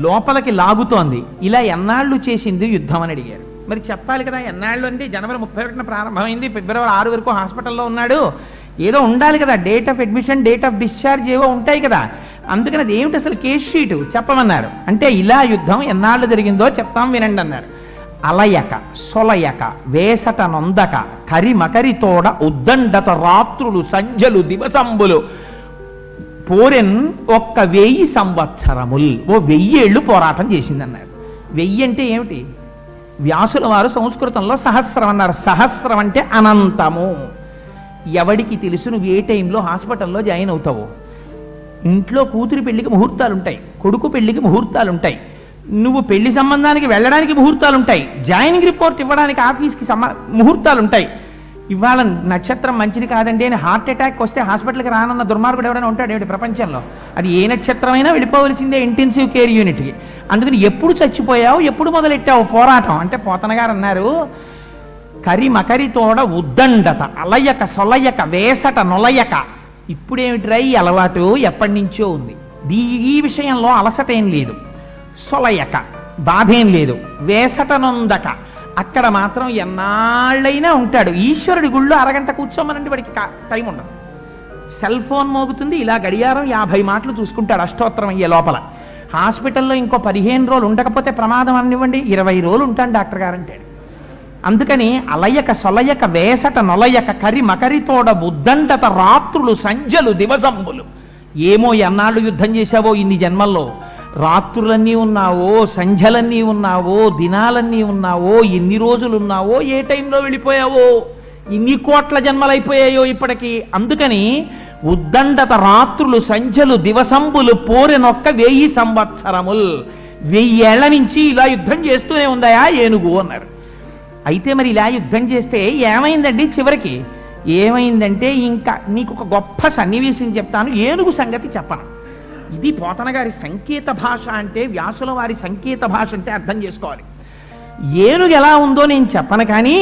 లోపలికి లాగుతోంది. ఇలా ఎన్నాళ్ళు చేసింది యుద్ధం అని అడిగారు. మరి చెప్పాలి కదా, ఎన్నాళ్ళు అంటే జనవరి 31న ప్రారంభమైంది, ఫిబ్రవరి 6 వరకు హాస్పిటల్లో ఉన్నాడు, ఏదో ఉండాలి కదా, date of admission, date of discharge ఏవో ఉంటాయి కదా. అందుకని అది ఏమిటి అసలు కేస్ షీటు చెప్పమన్నారు. అంటే ఇలా యుద్ధం ఎన్నాళ్ళు జరిగిందో చెప్తాం వినండి అన్నారు. అలయక సొలయక వేసట నొందక కరిమకరితోడ ఉద్దండత రాత్రులు సంజలు దివసంబులు పోరెన్ 1000 సంవత్సరములు. 1000 ఏళ్ళు పోరాటం చేసిందన్నారు. 1000 అంటే ఏమిటి? వ్యాసుల వారు సంస్కృతంలో సహస్రం అన్నారు. సహస్రం అంటే అనంతము. ఎవడికి తెలుసు నువ్వు ఏ టైంలో హాస్పిటల్లో జాయిన్ అవుతావో? ఇంట్లో కూతురి పెళ్లికి ముహూర్తాలు ఉంటాయి, కొడుకు పెళ్లికి ముహూర్తాలు ఉంటాయి, నువ్వు పెళ్లి సంబంధానికి వెళ్ళడానికి ముహూర్తాలు ఉంటాయి, జాయినింగ్ రిపోర్ట్ ఇవ్వడానికి ఆఫీస్కి ముహూర్తాలు ఉంటాయి. ఇవాళ నక్షత్రం మంచిది కాదండి అని హార్ట్ అటాక్ వస్తే హాస్పిటల్కి రానన్న దుర్మార్గుడు ఎవరైనా ఉంటాడు ఏమిటి ప్రపంచంలో? అది ఏ నక్షత్రమైనా వెళ్ళిపోవలసిందే ఇంటెన్సివ్ కేర్ యూనిట్కి. అందుకని ఎప్పుడు చచ్చిపోయావు, ఎప్పుడు మొదలెట్టావు పోరాటం అంటే పోతన గారు అన్నారు, కరిమకరితోడ ఉద్దండత అలయక సొలయక వేసట నొలయక. ఇప్పుడేమిట్రా ఈ అలవాటు? ఎప్పటి నుంచో ఉంది. ఈ విషయంలో అలసట ఏం లేదు, సొలయక బాధేం లేదు, వేసట నొందక అక్కడ మాత్రం ఎన్నాళ్ళైనా ఉంటాడు. ఈశ్వరుడి గుళ్ళో అరగంట కూర్చోమనండి, వాడికి టైం ఉండదు. సెల్ ఫోన్ మోగుతుంది, ఇలా గడియారం 50 మాటలు చూసుకుంటాడు అష్టోత్తరం అయ్యే లోపల. హాస్పిటల్లో ఇంకో 15 రోజులు ఉండకపోతే ప్రమాదం అనివ్వండి, 20 రోజులు ఉంటాను డాక్టర్ గారు అంటాడు. అందుకని అలయక సొలయక వేసట నొలయక కరి మకరితోడ బుద్దండత రాత్రులు సంజలు దివసంబులు. ఏమో ఎన్నాళ్ళు యుద్ధం చేశావో ఇన్ని జన్మల్లో, రాత్రులన్నీ ఉన్నావో, సంధ్యలన్నీ ఉన్నావో, దినాలన్నీ ఉన్నావో, ఎన్ని రోజులు ఉన్నావో, ఏ టైంలో వెళ్ళిపోయావో, ఇన్ని కోట్ల జన్మలైపోయాయో ఇప్పటికీ. అందుకని ఉద్దండత రాత్రులు సంధ్యలు దివసంబులు పోరెనొక్క 1000 సంవత్సరములు. 1000 ఏళ్ల నుంచి ఇలా యుద్ధం చేస్తూనే ఉందాయా ఏనుగు అన్నారు. అయితే మరి ఇలా యుద్ధం చేస్తే ఏమైందండి? చివరికి ఏమైందంటే ఇంకా మీకు ఒక గొప్ప సన్నివేశం చెప్తాను, ఏనుగు సంగతి చెప్పను. ఇది పోతన గారి సంకేత భాష అంటే, వ్యాసుల వారి సంకేత భాష అంటే అర్థం చేసుకోవాలి. ఏనుగు ఎలా ఉందో నేను చెప్పను, కానీ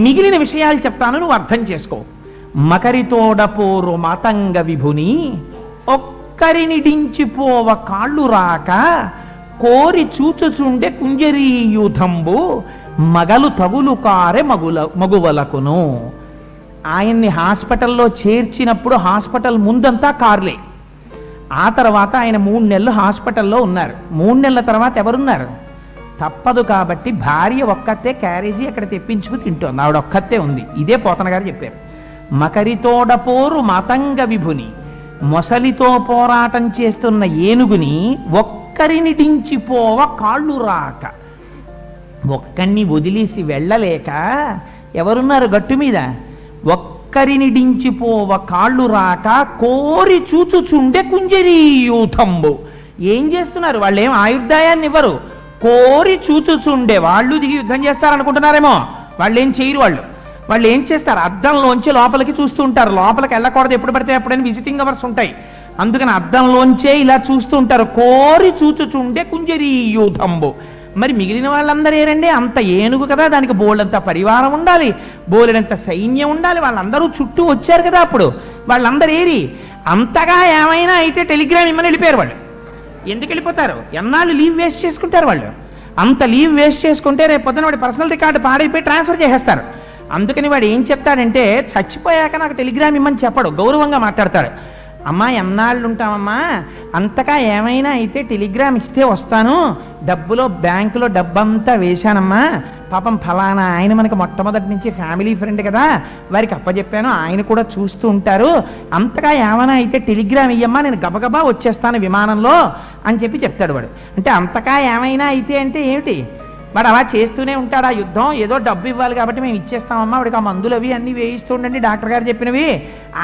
మిగిలిన విషయాలు చెప్తాను, నువ్వు అర్థం చేసుకో. మకరితోడపోరు మాతంగ విభుని ఒక్కరినిడించిపోవ కాళ్ళు రాక కోరి చూచుచుండే కుంజరీయుధంబు మగలు తగులు కారె మగువలకును. ఆయన్ని హాస్పిటల్లో చేర్చినప్పుడు హాస్పిటల్ ముందంతా కార్లే. ఆ తర్వాత ఆయన 3 నెలలు హాస్పిటల్లో ఉన్నారు. 3 నెలల తర్వాత ఎవరున్నారు? తప్పదు కాబట్టి భార్య ఒక్కతే క్యారేజీ అక్కడ తెప్పించుకు తింటోంది, ఆవిడ ఒక్కతే ఉంది. ఇదే పోతన గారు చెప్పారు. మకరితోడపోరు మతంగ విభుని, మొసలితో పోరాటం చేస్తున్న ఏనుగుని ఒక్కరినిడించిపోవ కాళ్ళు రాక, ఒక్కడిని వదిలేసి వెళ్ళలేక ఎవరున్నారు గట్టు మీద? ఒక్కరినిడించిపోవ కాళ్ళు రాక కోరి చూచుచుండే కుంజరీయూథంబు. ఏం చేస్తున్నారు వాళ్ళు? ఏం ఆయుర్దాయాన్ని ఇవ్వరు, కోరి చూచుచుండే. వాళ్ళు దిగి యుద్ధం చేస్తారనుకుంటున్నారేమో, వాళ్ళు ఏం చేయరు. వాళ్ళు ఏం చేస్తారు? అద్దంలోంచి లోపలికి చూస్తూ ఉంటారు. లోపలికి వెళ్ళకూడదు, ఎప్పుడు పడితే అప్పుడైనా విజిటింగ్ అవర్స్ ఉంటాయి, అందుకని అద్దంలోంచే ఇలా చూస్తూ ఉంటారు. కోరి చూచుచుండే కుంజరీయూథంబు. మరి మిగిలిన వాళ్ళందరూ ఏరండి? అంత ఏనుగు కదా, దానికి బోల్డంత పరివారం ఉండాలి, బోలెడంత సైన్యం ఉండాలి, వాళ్ళందరూ చుట్టూ వచ్చారు కదా. అప్పుడు వాళ్ళందరూ ఏరి? అంతగా ఏమైనా అయితే టెలిగ్రామ్ ఇమ్మని వెళ్ళిపోయారు వాళ్ళు. ఎందుకు వెళ్ళిపోతారు? ఎన్నాళ్ళు లీవ్ వేస్ట్ చేసుకుంటారు వాళ్ళు. అంత లీవ్ వేస్ట్ చేసుకుంటే రేపు పొద్దున వాడి పర్సనల్ రికార్డు పాడైపోయి ట్రాన్స్ఫర్ చేసేస్తారు. అందుకని వాడు ఏం చెప్తాడంటే, చచ్చిపోయాక నాకు టెలిగ్రామ్ ఇమ్మని చెప్పడు, గౌరవంగా మాట్లాడతాడు. అమ్మా ఎన్నాళ్ళు ఉంటామమ్మా, అంతగా ఏమైనా అయితే టెలిగ్రామ్ ఇస్తే వస్తాను, డబ్బులో బ్యాంకులో డబ్బంతా వేశానమ్మా, పాపం ఫలానా ఆయన మనకు మొట్టమొదటి నుంచి ఫ్యామిలీ ఫ్రెండ్ కదా, వారికి అప్పచెప్పాను, ఆయన కూడా చూస్తూ ఉంటారు, అంతగా ఏమైనా అయితే టెలిగ్రామ్ ఇయ్యమ్మా, నేను గబగబా వచ్చేస్తాను విమానంలో అని చెప్తాడు వాడు. అంటే అంతగా ఏమైనా అయితే అంటే ఏమిటి? వాడు అలా చేస్తూనే ఉంటాడు ఆ యుద్ధం. ఏదో డబ్బు ఇవ్వాలి కాబట్టి మేము ఇచ్చేస్తామమ్మా, వాడికి ఆ మందులు అవి అన్నీ వేయిస్తూ ఉండండి డాక్టర్ గారు చెప్పినవి.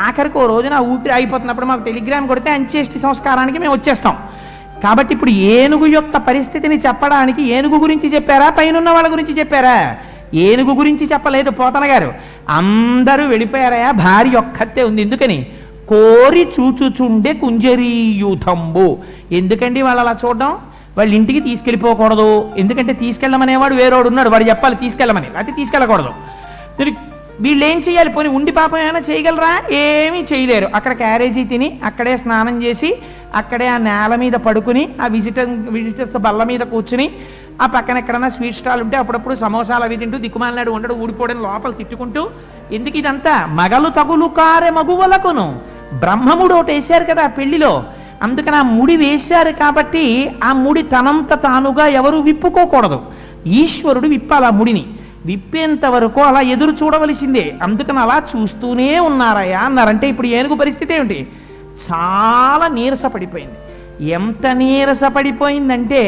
ఆఖరికి ఓ రోజున ఊపిరి అయిపోతున్నప్పుడు మాకు టెలిగ్రామ్ కొడితే అంత్యేష్టి సంస్కారానికి మేము వచ్చేస్తాం. కాబట్టి ఇప్పుడు ఏనుగు యొక్క పరిస్థితిని చెప్పడానికి ఏనుగు గురించి చెప్పారా, పైనున్న వాళ్ళ గురించి చెప్పారా? ఏనుగు గురించి చెప్పలేదు పోతన గారు. అందరూ వెళ్ళిపోయారయా, భార్య ఒక్కతే ఉంది. ఎందుకని? కోరి చూచుచుండే కుంజరీయూథంబు. ఎందుకండి వాళ్ళు అలా చూడడం? వాళ్ళు ఇంటికి తీసుకెళ్ళిపోకూడదు, ఎందుకంటే తీసుకెళ్ళమనేవాడు వేరేవాడు ఉన్నాడు, వాడు చెప్పాలి తీసుకెళ్ళమని, లేకపోతే తీసుకెళ్ళకూడదు. వీళ్ళు ఏం చేయాలి? పోనీ ఉండి పాపం ఏమైనా చేయగలరా? ఏమీ చేయలేరు. అక్కడ క్యారేజీ తిని అక్కడే స్నానం చేసి అక్కడే ఆ నేల మీద పడుకుని ఆ విజిటర్స్ బల్ల మీద కూర్చుని ఆ పక్కన ఎక్కడన్నా స్వీట్ స్టాల్ ఉంటే అప్పుడప్పుడు సమోసాలు అవి తింటూ దిక్కుమాలినాడు ఉండడు, ఊడిపోవడం లోపల తిట్టుకుంటూ. ఎందుకు ఇదంతా? మగలు తగులు కారె మగువలకును. బ్రహ్మముడు ఒకటి వేశారు కదా పెళ్లిలో, అందుకని ఆ ముడి వేశారు కాబట్టి ఆ ముడి తనంత తానుగా ఎవరు విప్పుకోకూడదు, ఈశ్వరుడు విప్పాలి ఆ ముడిని. విప్పేంత వరకు అలా ఎదురు చూడవలసిందే. అందుకని అలా చూస్తూనే ఉన్నారయ్యా అన్నారంటే ఇప్పుడు ఏనుగు పరిస్థితి ఏమిటి? చాలా నీరసపడిపోయింది. ఎంత నీరసపడిపోయిందంటే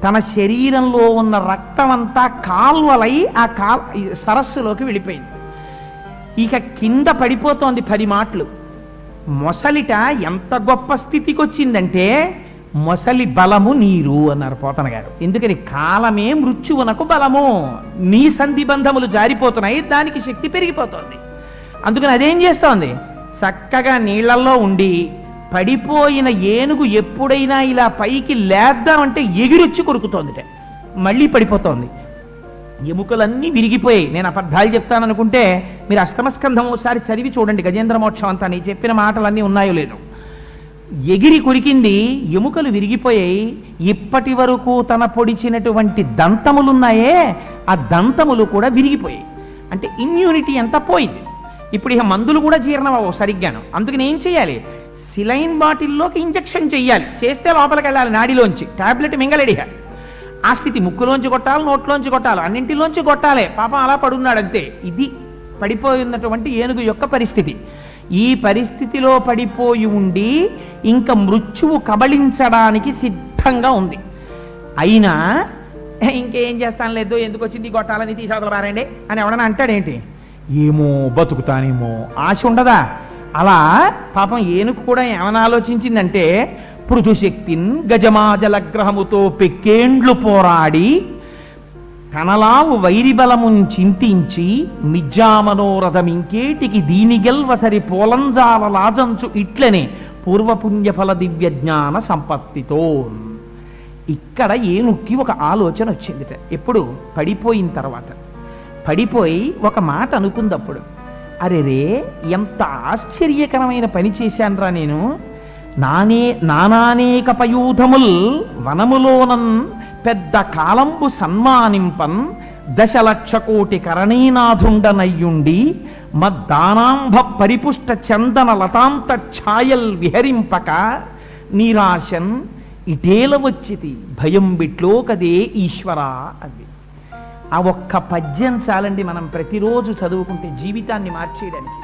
తన శరీరంలో ఉన్న రక్తం అంతా కాల్వలై ఆ సరస్సులోకి వెళ్ళిపోయింది. ఇక కింద పడిపోతోంది 10 మాటలు. మొసలిట ఎంత గొప్ప స్థితికి వచ్చిందంటే మొసలి బలము నీరు అన్నారు పోతన గారు. ఎందుకని? కాలమే మృత్యువునకు బలము. నీ సంధి బంధములు జారిపోతున్నాయి, దానికి శక్తి పెరిగిపోతోంది. అందుకని అదేం చేస్తోంది? చక్కగా నీళ్లలో ఉండి పడిపోయిన ఏనుగు ఎప్పుడైనా ఇలా పైకి లేద్దామంటే ఎగిరొచ్చి కొరుకుతోందిట, మళ్ళీ పడిపోతోంది. ఎముకలన్నీ విరిగిపోయాయి. నేను అబద్ధాలు చెప్తాననుకుంటే మీరు అష్టమస్కంధం ఒకసారి చదివి చూడండి, గజేంద్ర మోక్షం అంతా నీ చెప్పిన మాటలన్నీ ఉన్నాయో లేదో. ఎగిరి కొరికింది, ఎముకలు విరిగిపోయాయి. ఇప్పటి వరకు తన పొడిచినటువంటి దంతములున్నాయే ఆ దంతములు కూడా విరిగిపోయాయి. అంటే ఇమ్యూనిటీ అంతా పోయింది. ఇప్పుడు ఇక మందులు కూడా జీర్ణమవు సరిగ్గాను. అందుకని ఏం చేయాలి? సిలైన్ బాటిల్లోకి ఇంజెక్షన్ చెయ్యాలి, చేస్తే లోపలికి వెళ్ళాలి నాడిలోంచి, టాబ్లెట్ మింగలేడిగా. ఆ స్థితి ముక్కులోంచి కొట్టాలి, నోట్లోంచి కొట్టాలి, అన్నింటిలోంచి కొట్టాలి. పాపం అలా పడున్నాడు అంతే. ఇది పడిపోయినటువంటి ఏనుగు యొక్క పరిస్థితి. ఈ పరిస్థితిలో పడిపోయి ఉండి ఇంకా మృత్యువు కబళించడానికి సిద్ధంగా ఉంది. అయినా ఇంకేం చేస్తాను లేదు, ఎందుకు వచ్చింది కొట్టాలని తీసాదలు పారండి అని ఎవడన్నా అంటాడేంటి? ఏమో బతుకుతానేమో ఆశ ఉండదా? అలా పాపం ఏనుగు కూడా ఏమని ఆలోచించిందంటే, పృథుశక్తిన్ గజమాజలగ్రహముతో పెక్కేండ్లు పోరాడి కనలావు వైరిబలమున్ చింతించి మిజ్జామనోరథమింకేటికి దీని గెల్వసరి పోలంజాల లాజంచు ఇట్లనే పూర్వపుణ్యఫల దివ్య జ్ఞాన సంపత్తితో. ఇక్కడ ఏనుక్కి ఒక ఆలోచన వచ్చిందిట. ఎప్పుడు? పడిపోయిన తర్వాత. పడిపోయి ఒక మాట అనుకుందప్పుడు, అరెరే ఎంత ఆశ్చర్యకరమైన పని చేశాన్రా నేను. నానానేక పయూధముల్ వనములోనన్ పెద్ద కాలంబు సన్మానింపన్ 1,00,00,000 కోటి కరణీనాథుండనయ్యుండి మద్దానాంభ పరిపుష్ట చందన లతాంత ఛాయల్ విహరింపక నీరాశన్ ఇటేల వచ్చితి భయం బిట్లో కదే ఈశ్వరా అది. ఆ ఒక్క పద్యం చాలండి మనం ప్రతిరోజు చదువుకుంటే జీవితాన్ని మార్చేయడానికి.